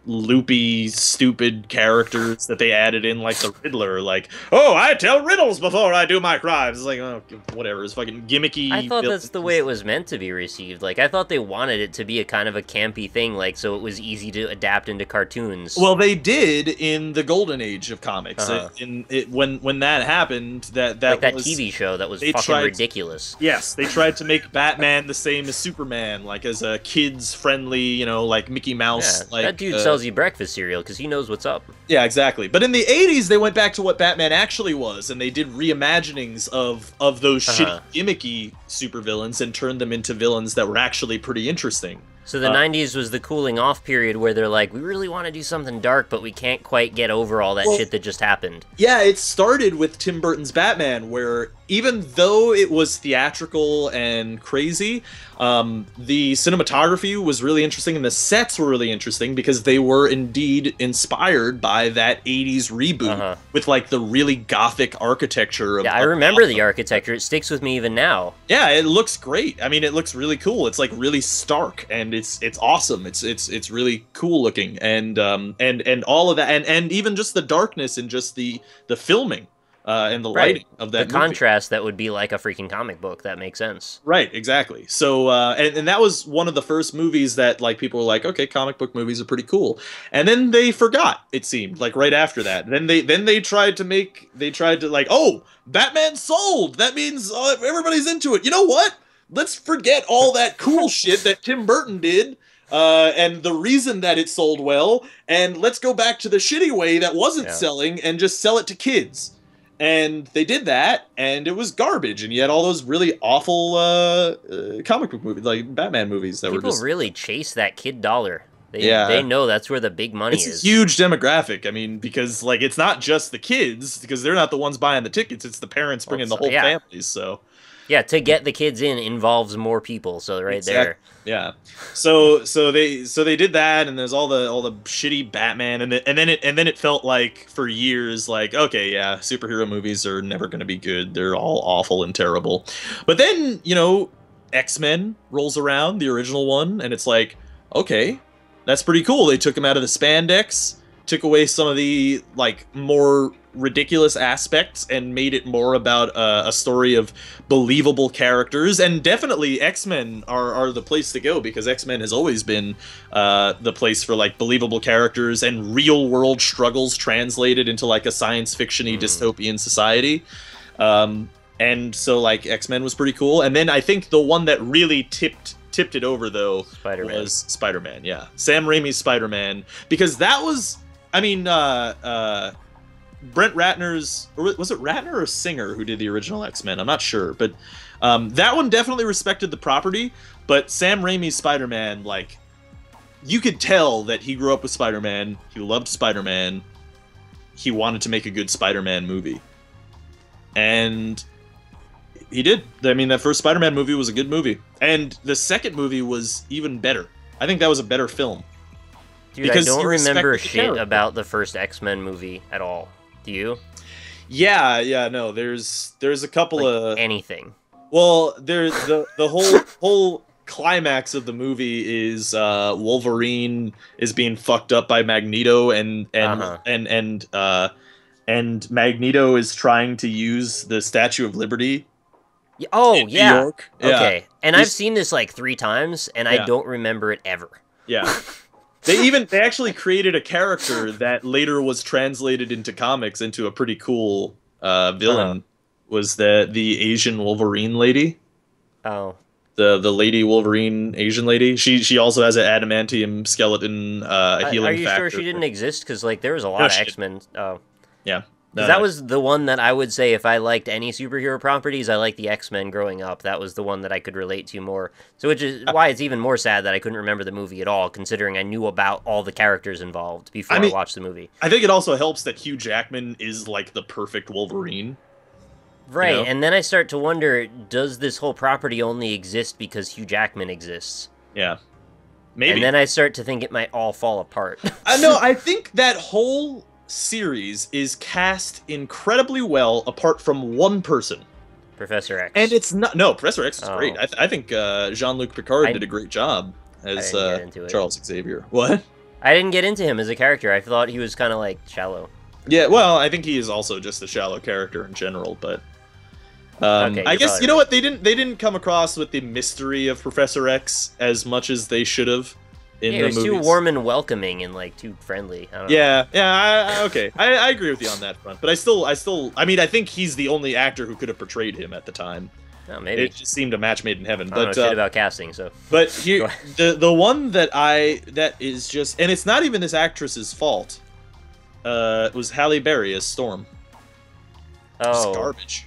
loopy, stupid characters that they added in, like the Riddler. Like, oh, I tell riddles before I do my crimes. It's like, oh, whatever. It's fucking gimmicky. I thought that's the way it was meant to be received. Like, I thought they wanted it to be a kind of a campy thing, like, so it was easy to adapt into cartoons. Well, they did in the Golden Age of comics. When that happened, that like that was, TV show that was fucking ridiculous. Yes, they tried to make Batman the same as Superman, like as a kids-friendly, like Mickey Mouse. Yeah, like that dude sells you breakfast cereal because he knows what's up. Yeah, exactly. But in the 80s, they went back to what Batman actually was, and they did reimaginings of those shitty, gimmicky supervillains and turned them into villains that were actually pretty interesting. So the 90s was the cooling off period where they're like, we really want to do something dark, but we can't quite get over all that shit that just happened. Yeah, it started with Tim Burton's Batman, where even though it was theatrical and crazy, the cinematography was really interesting, and the sets were really interesting because they were indeed inspired by that 80s reboot with like the really gothic architecture of I remember the architecture. It sticks with me even now. Yeah, it looks great. I mean, it looks really cool. It's like really stark, and it's awesome. It's really cool looking, and all of that, and even just the darkness and just the filming. And the lighting of that movie. Contrast that would be like a freaking comic book. That makes sense. Right, exactly. So, and that was one of the first movies that, like, people were like, okay, comic book movies are pretty cool. And then they forgot, it seemed, like, right after that. Then they tried to like, oh, Batman sold! That means everybody's into it. You know what? Let's forget all that cool shit that Tim Burton did. And the reason that it sold well, and let's go back to the shitty way that wasn't selling and just sell it to kids. And they did that, and it was garbage. And you had all those really awful comic book movies, like Batman movies, that were just... People really chase that kid dollar. They know that's where the big money is. It's a huge demographic. I mean, because like it's not just the kids, because they're not the ones buying the tickets. It's the parents bringing the whole families. So Yeah, to get the kids in involves more people, so right there. Yeah. So they did that, and there's all the shitty Batman, and then it felt like for years like, okay, yeah, superhero movies are never going to be good. They're all awful and terrible. But then, X-Men rolls around, the original one, and it's like, okay, that's pretty cool. They took him out of the spandex, took away some of the like more ridiculous aspects, and made it more about a story of believable characters. And definitely X-Men are the place to go, because X-Men has always been the place for like believable characters and real world struggles translated into like a science fiction-y dystopian society. And so like X-Men was pretty cool. And then I think the one that really tipped it over though was Spider-Man. Yeah, Sam Raimi's Spider-Man, because that was, I mean, Brent Ratner's, or was it Ratner or Singer who did the original X-Men? I'm not sure, but that one definitely respected the property. But Sam Raimi's Spider-Man, like, you could tell that he grew up with Spider-Man, he loved Spider-Man, he wanted to make a good Spider-Man movie. And he did. I mean, that first Spider-Man movie was a good movie. And the second movie was even better. I think that was a better film. Dude, because I don't remember shit about the first X-Men movie at all. Do you? Yeah, no. There's a couple like of anything. Well, there's the whole climax of the movie is Wolverine is being fucked up by Magneto, and Magneto is trying to use the Statue of Liberty. Oh, yeah. New York. Okay. Yeah. And I've seen this like 3 times, and I don't remember it ever. Yeah. They actually created a character that later was translated into comics into a pretty cool villain. Was the Asian Wolverine lady? Oh. The lady Wolverine, Asian lady. She also has an adamantium skeleton healing factor. Are you sure she didn't exist? Because like there was a lot of X-Men. Oh. Yeah. No, that was the one that I would say if I liked any superhero properties, I liked the X-Men growing up. That was the one that I could relate to more. So which is why it's even more sad that I couldn't remember the movie at all, considering I knew about all the characters involved before I watched the movie. I think it also helps that Hugh Jackman is like the perfect Wolverine. Right, and then I start to wonder, does this whole property only exist because Hugh Jackman exists? Yeah. Maybe. And then I start to think it might all fall apart. No, I think that whole series is cast incredibly well apart from one person. Professor X. And it's not... No, Professor X is great. I think Jean-Luc Picard did a great job as Charles Xavier. What? I didn't get into him as a character. I thought he was kind of, like, shallow. Yeah, well, I think he is also just a shallow character in general, but... I guess, you know what, they didn't come across with the mystery of Professor X as much as they should have in the movies. He was too warm and welcoming and, like, too friendly. I don't know. Okay. I agree with you on that front. But I mean, I think he's the only actor who could have portrayed him at the time. Oh, maybe. It just seemed a match made in heaven. I don't know shit about casting, so... But here, the one that is just... And it's not even this actress's fault. Was Halle Berry as Storm. Oh. Just garbage.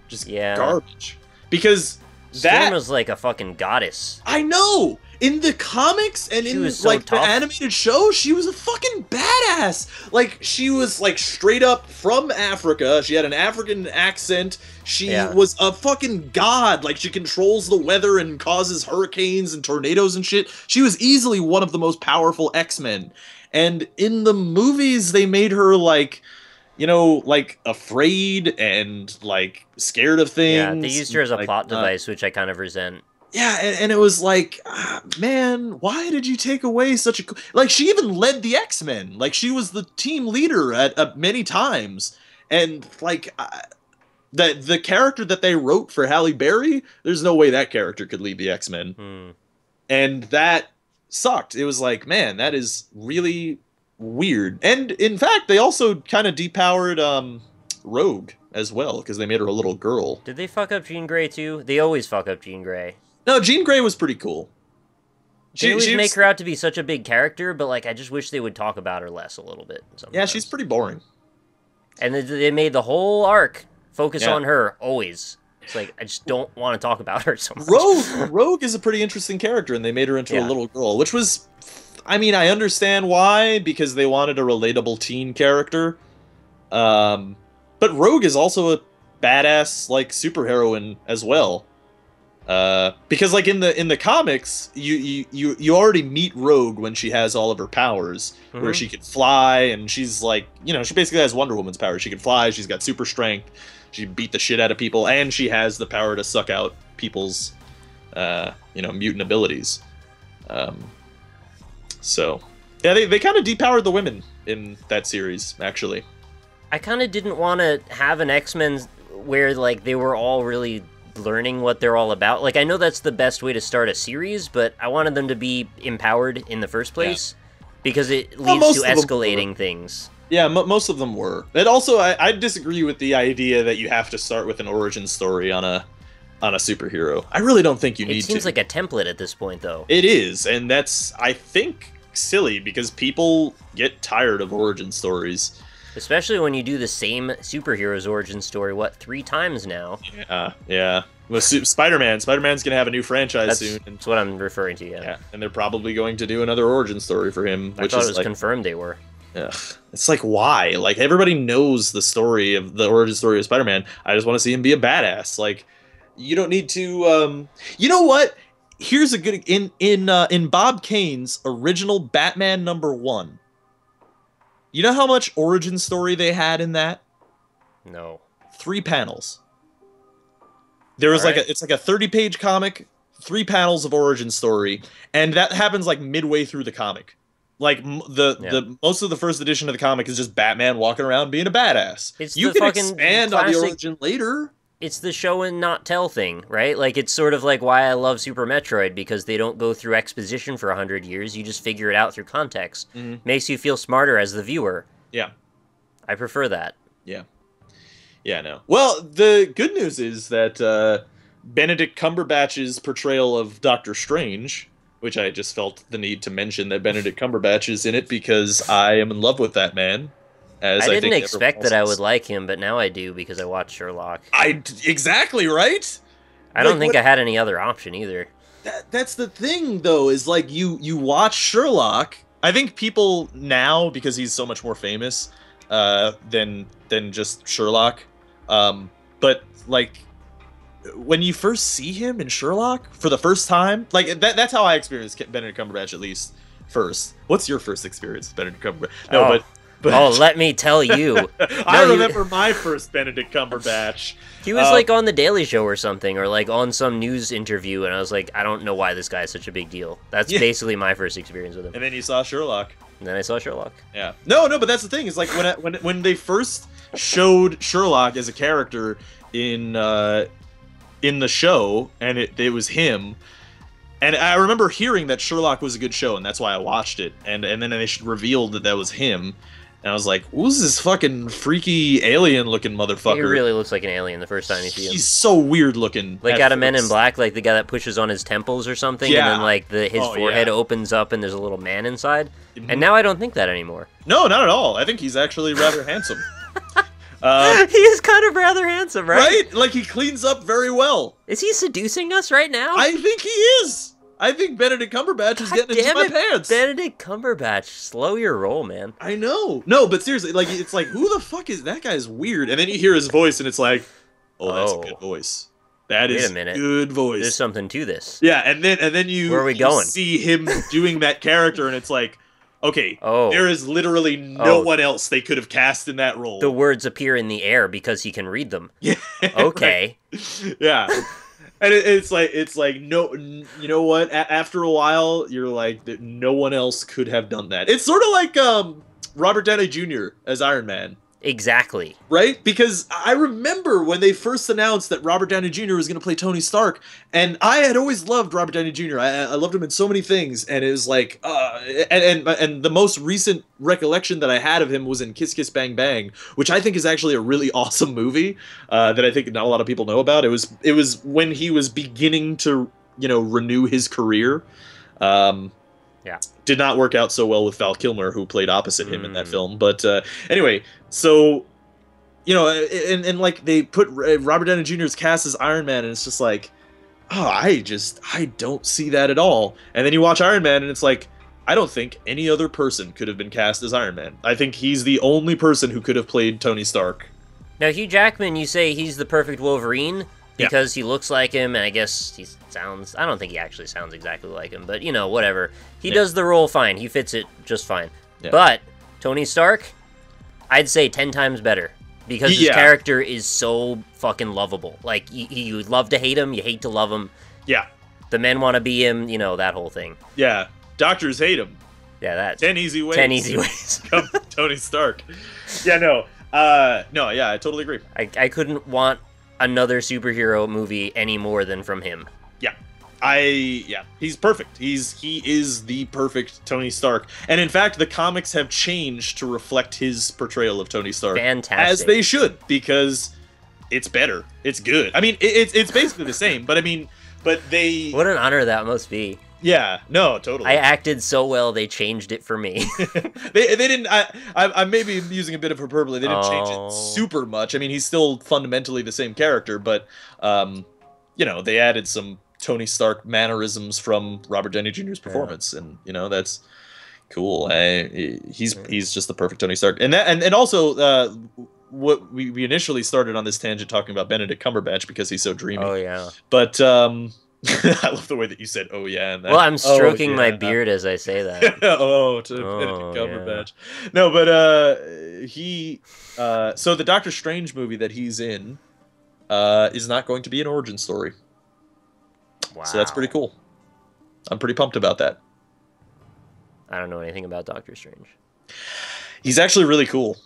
Just garbage. Because Storm was like a fucking goddess. I know! In the comics and in like the animated show, she was a fucking badass. Like, she was like straight up from Africa. She had an African accent. She was a fucking god. Like, she controls the weather and causes hurricanes and tornadoes and shit. She was easily one of the most powerful X-Men. And in the movies, they made her like... like, afraid and, like, scared of things. Yeah, they used her as a plot device, which I kind of resent. Yeah, and it was like, man, why did you take away such a... Like, she even led the X-Men. Like, she was the team leader at many times. And, like, the character that they wrote for Halle Berry, there's no way that character could lead the X-Men. And that sucked. It was like, man, that is really... weird. And in fact, they also kind of depowered Rogue as well, because they made her a little girl. Did they fuck up Jean Grey too? They always fuck up Jean Grey. No, Jean Grey was pretty cool. They always make her out to be such a big character, but like I just wish they would talk about her less a little bit. Sometimes. Yeah, she's pretty boring. And they made the whole arc focus on her always. It's like I just don't want to talk about her so much. Rogue is a pretty interesting character, and they made her into a little girl, which was... I mean, I understand why, because they wanted a relatable teen character. But Rogue is also a badass like superheroine as well. Because like in the comics, you already meet Rogue when she has all of her powers, where she can fly, and she's like, you know, she basically has Wonder Woman's powers. She can fly, she's got super strength, she beat the shit out of people, and she has the power to suck out people's, you know, mutant abilities. So yeah, they kind of depowered the women in that series, actually. I kind of didn't want to have an X-Men where like they were all really learning what they're all about. Like, I know that's the best way to start a series, but I wanted them to be empowered in the first place, because it leads to escalating things. Yeah, most of them were. And also, I disagree with the idea that you have to start with an origin story on a superhero. I really don't think you need to. It seems like a template at this point, though. It is, and that's, I think, silly, because people get tired of origin stories. Especially when you do the same superhero's origin story, what, 3 times now? Yeah. Well, Spider-Man's gonna have a new franchise soon. That's what I'm referring to, yeah. Yeah, and they're probably going to do another origin story for him. I thought it was confirmed they were. Ugh. It's like, why? Like, everybody knows the story of the origin story of Spider-Man. I just want to see him be a badass. Like, you don't need to. You know what? Here's a good in Bob Kane's original Batman #1. You know how much origin story they had in that? No. 3 panels. There was it's like a 30-page comic, 3 panels of origin story, and that happens like midway through the comic. Like the most of the first edition of the comic is just Batman walking around being a badass. You can expand on the origin later. It's the show and not tell thing, right? Like, it's sort of like why I love Super Metroid, because they don't go through exposition for 100 years. You just figure it out through context. Makes you feel smarter as the viewer. Yeah. I prefer that. Yeah. Yeah, no. Well, the good news is that Benedict Cumberbatch's portrayal of Doctor Strange, which I just felt the need to mention that Benedict Cumberbatch is in it because I am in love with that man. I didn't expect that I would like him, but now I do because I watched Sherlock. Exactly, right? I don't think I had any other option either. That's the thing, though, is like you watch Sherlock. I think people now, because he's so much more famous than just Sherlock, but like when you first see him in Sherlock for the first time, like that's how I experienced Benedict Cumberbatch, at least first. What's your first experience with Benedict Cumberbatch? No, but let me tell you. I remember my first Benedict Cumberbatch. He was like on The Daily Show or something, or like on some news interview, and I was like, I don't know why this guy is such a big deal. That's basically my first experience with him. And then you saw Sherlock. And then I saw Sherlock. Yeah. No, but that's the thing. Is like when they first showed Sherlock as a character in the show, and it was him. And I remember hearing that Sherlock was a good show, and that's why I watched it. And then they revealed that was him. And I was like, who's this fucking freaky alien-looking motherfucker? He really looks like an alien the first time you see him. He's so weird-looking. Like out of Men in Black, like the guy that pushes on his temples or something, and then like his forehead opens up and there's a little man inside. And now I don't think that anymore. No, not at all. I think he's actually rather handsome. He is kind of rather handsome, right? Right? Like, he cleans up very well. Is he seducing us right now? I think he is. I think Benedict Cumberbatch is getting into my pants. Benedict Cumberbatch, slow your roll, man. I know. No, but seriously, like, it's like, who the fuck is that? Guy's weird. And then you hear his voice, and it's like, oh, that's a good voice. That is a good voice. There's something to this. Yeah, and then you, where are we going? See him doing that character, and it's like, okay, there is literally no one else they could have cast in that role. The words appear in the air because he can read them. Yeah. Okay. Right. Yeah. And it's like no, you know what? After a while, you're like, no one else could have done that. It's sort of like Robert Downey Jr. as Iron Man. Exactly. Right? Because I remember when they first announced that Robert Downey Jr. was going to play Tony Stark, and I had always loved Robert Downey Jr. I loved him in so many things, and it was like, and the most recent recollection that I had of him was in Kiss Kiss Bang Bang, which I think is actually a really awesome movie that I think not a lot of people know about. It was when he was beginning to, renew his career. Yeah. Did not work out so well with Val Kilmer, who played opposite him in that film. But anyway, so, and like they put Robert Downey Jr.'s cast as Iron Man, and it's just like, oh, I don't see that at all. And then you watch Iron Man, and it's like, I don't think any other person could have been cast as Iron Man. I think he's the only person who could have played Tony Stark Now, Hugh Jackman, you say he's the perfect Wolverine because he looks like him, and I guess he sounds... I don't think he actually sounds exactly like him, but, you know, whatever. He does the role fine. He fits it just fine. Yeah. But Tony Stark, I'd say 10 times better because his character is so fucking lovable. Like, you love to hate him, you hate to love him. Yeah. The men want to be him, you know, that whole thing. Yeah. Doctors hate him. Yeah, that's... 10 easy ways. 10 easy ways. Come, Tony Stark. Yeah, no, yeah, I totally agree. I couldn't want another superhero movie any more than from him. Yeah. He's perfect. He is the perfect Tony Stark. And in fact, the comics have changed to reflect his portrayal of Tony Stark. Fantastic. As they should, because it's better. It's good. I mean, it's basically the same, but I mean, but they... What an honor that must be. Yeah, no, totally. I acted so well, they changed it for me. they didn't... I maybe using a bit of hyperbole. They didn't change it super much. I mean, he's still fundamentally the same character, but, you know, they added some Tony Stark mannerisms from Robert Downey Jr.'s performance, and, you know, that's cool. He's just the perfect Tony Stark. And that, and also, what we initially started on this tangent talking about Benedict Cumberbatch because he's so dreamy. Oh, yeah. But, I love the way that you said, "Oh yeah." And that, well, I'm stroking my beard as I say that. Benedict Cumberbatch. Yeah. No, but so the Doctor Strange movie that he's in, is not going to be an origin story. Wow. So that's pretty cool. I'm pretty pumped about that. I don't know anything about Doctor Strange. He's actually really cool.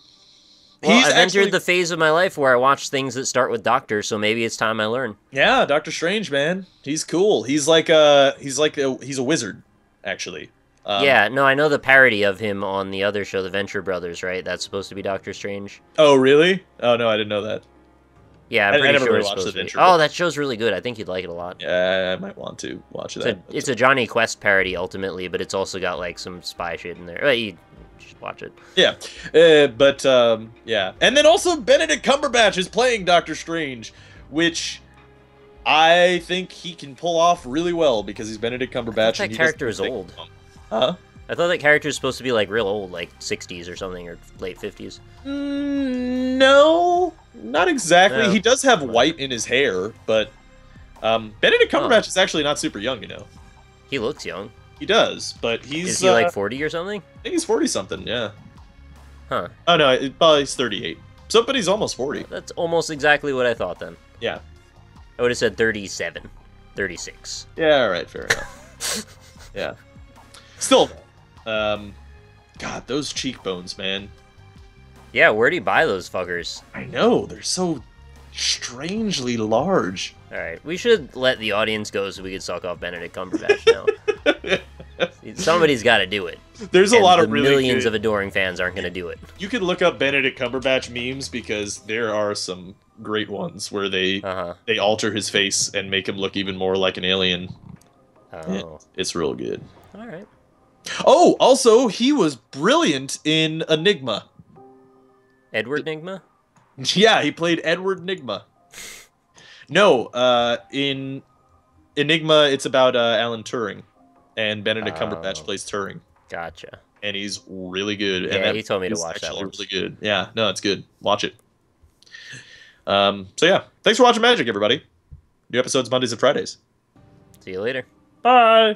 Well, I've entered the phase of my life where I watch things that start with Doctor, so maybe it's time I learn. Yeah, Doctor Strange, man. He's cool. He's a wizard, actually. Yeah, no, I know the parody of him on the other show, the Venture Brothers, right? That's supposed to be Doctor Strange. Oh, really? Oh, no, I didn't know that. Yeah, I'm pretty sure it's supposed to be. Oh, that show's really good. I think you'd like it a lot. Yeah, I might want to watch that. It's a Johnny Quest parody, ultimately, but it's also got, like, some spy shit in there. You should watch it. Yeah, yeah. And then also Benedict Cumberbatch is playing Doctor Strange, which I think he can pull off really well because he's Benedict Cumberbatch. That character is old. Huh? I thought that character is supposed to be, like, real old, like 60s or something, or late 50s. No, not exactly. No. He does have white in his hair, but Benedict Cumberbatch is actually not super young, you know. He looks young. He does, but he's... Is he, like, 40 or something? I think he's 40-something, yeah. Huh. Oh, no, he's 38. So, but he's almost 40. That's almost exactly what I thought, then. Yeah. I would have said 37. 36. Yeah, all right, fair enough. Yeah. Still... God, those cheekbones, man. Yeah, where'd he buy those fuckers? I know, they're so strangely large. Alright, we should let the audience go so we can suck off Benedict Cumberbatch now. Somebody's got to do it. There's a lot of really millions of adoring fans aren't going to do it. You can look up Benedict Cumberbatch memes because there are some great ones where they alter his face and make him look even more like an alien. Oh. It's real good. Alright. Oh, also, he was brilliant in Enigma. Edward Nygma? Yeah, he played Edward Nygma. No, in Enigma, it's about Alan Turing, and Benedict Cumberbatch plays Turing. Gotcha. And he's really good. Yeah, and he told me to watch that one. Really good. Yeah, no, it's good. Watch it. So yeah, thanks for watching Magic, everybody. New episodes Mondays and Fridays. See you later. Bye.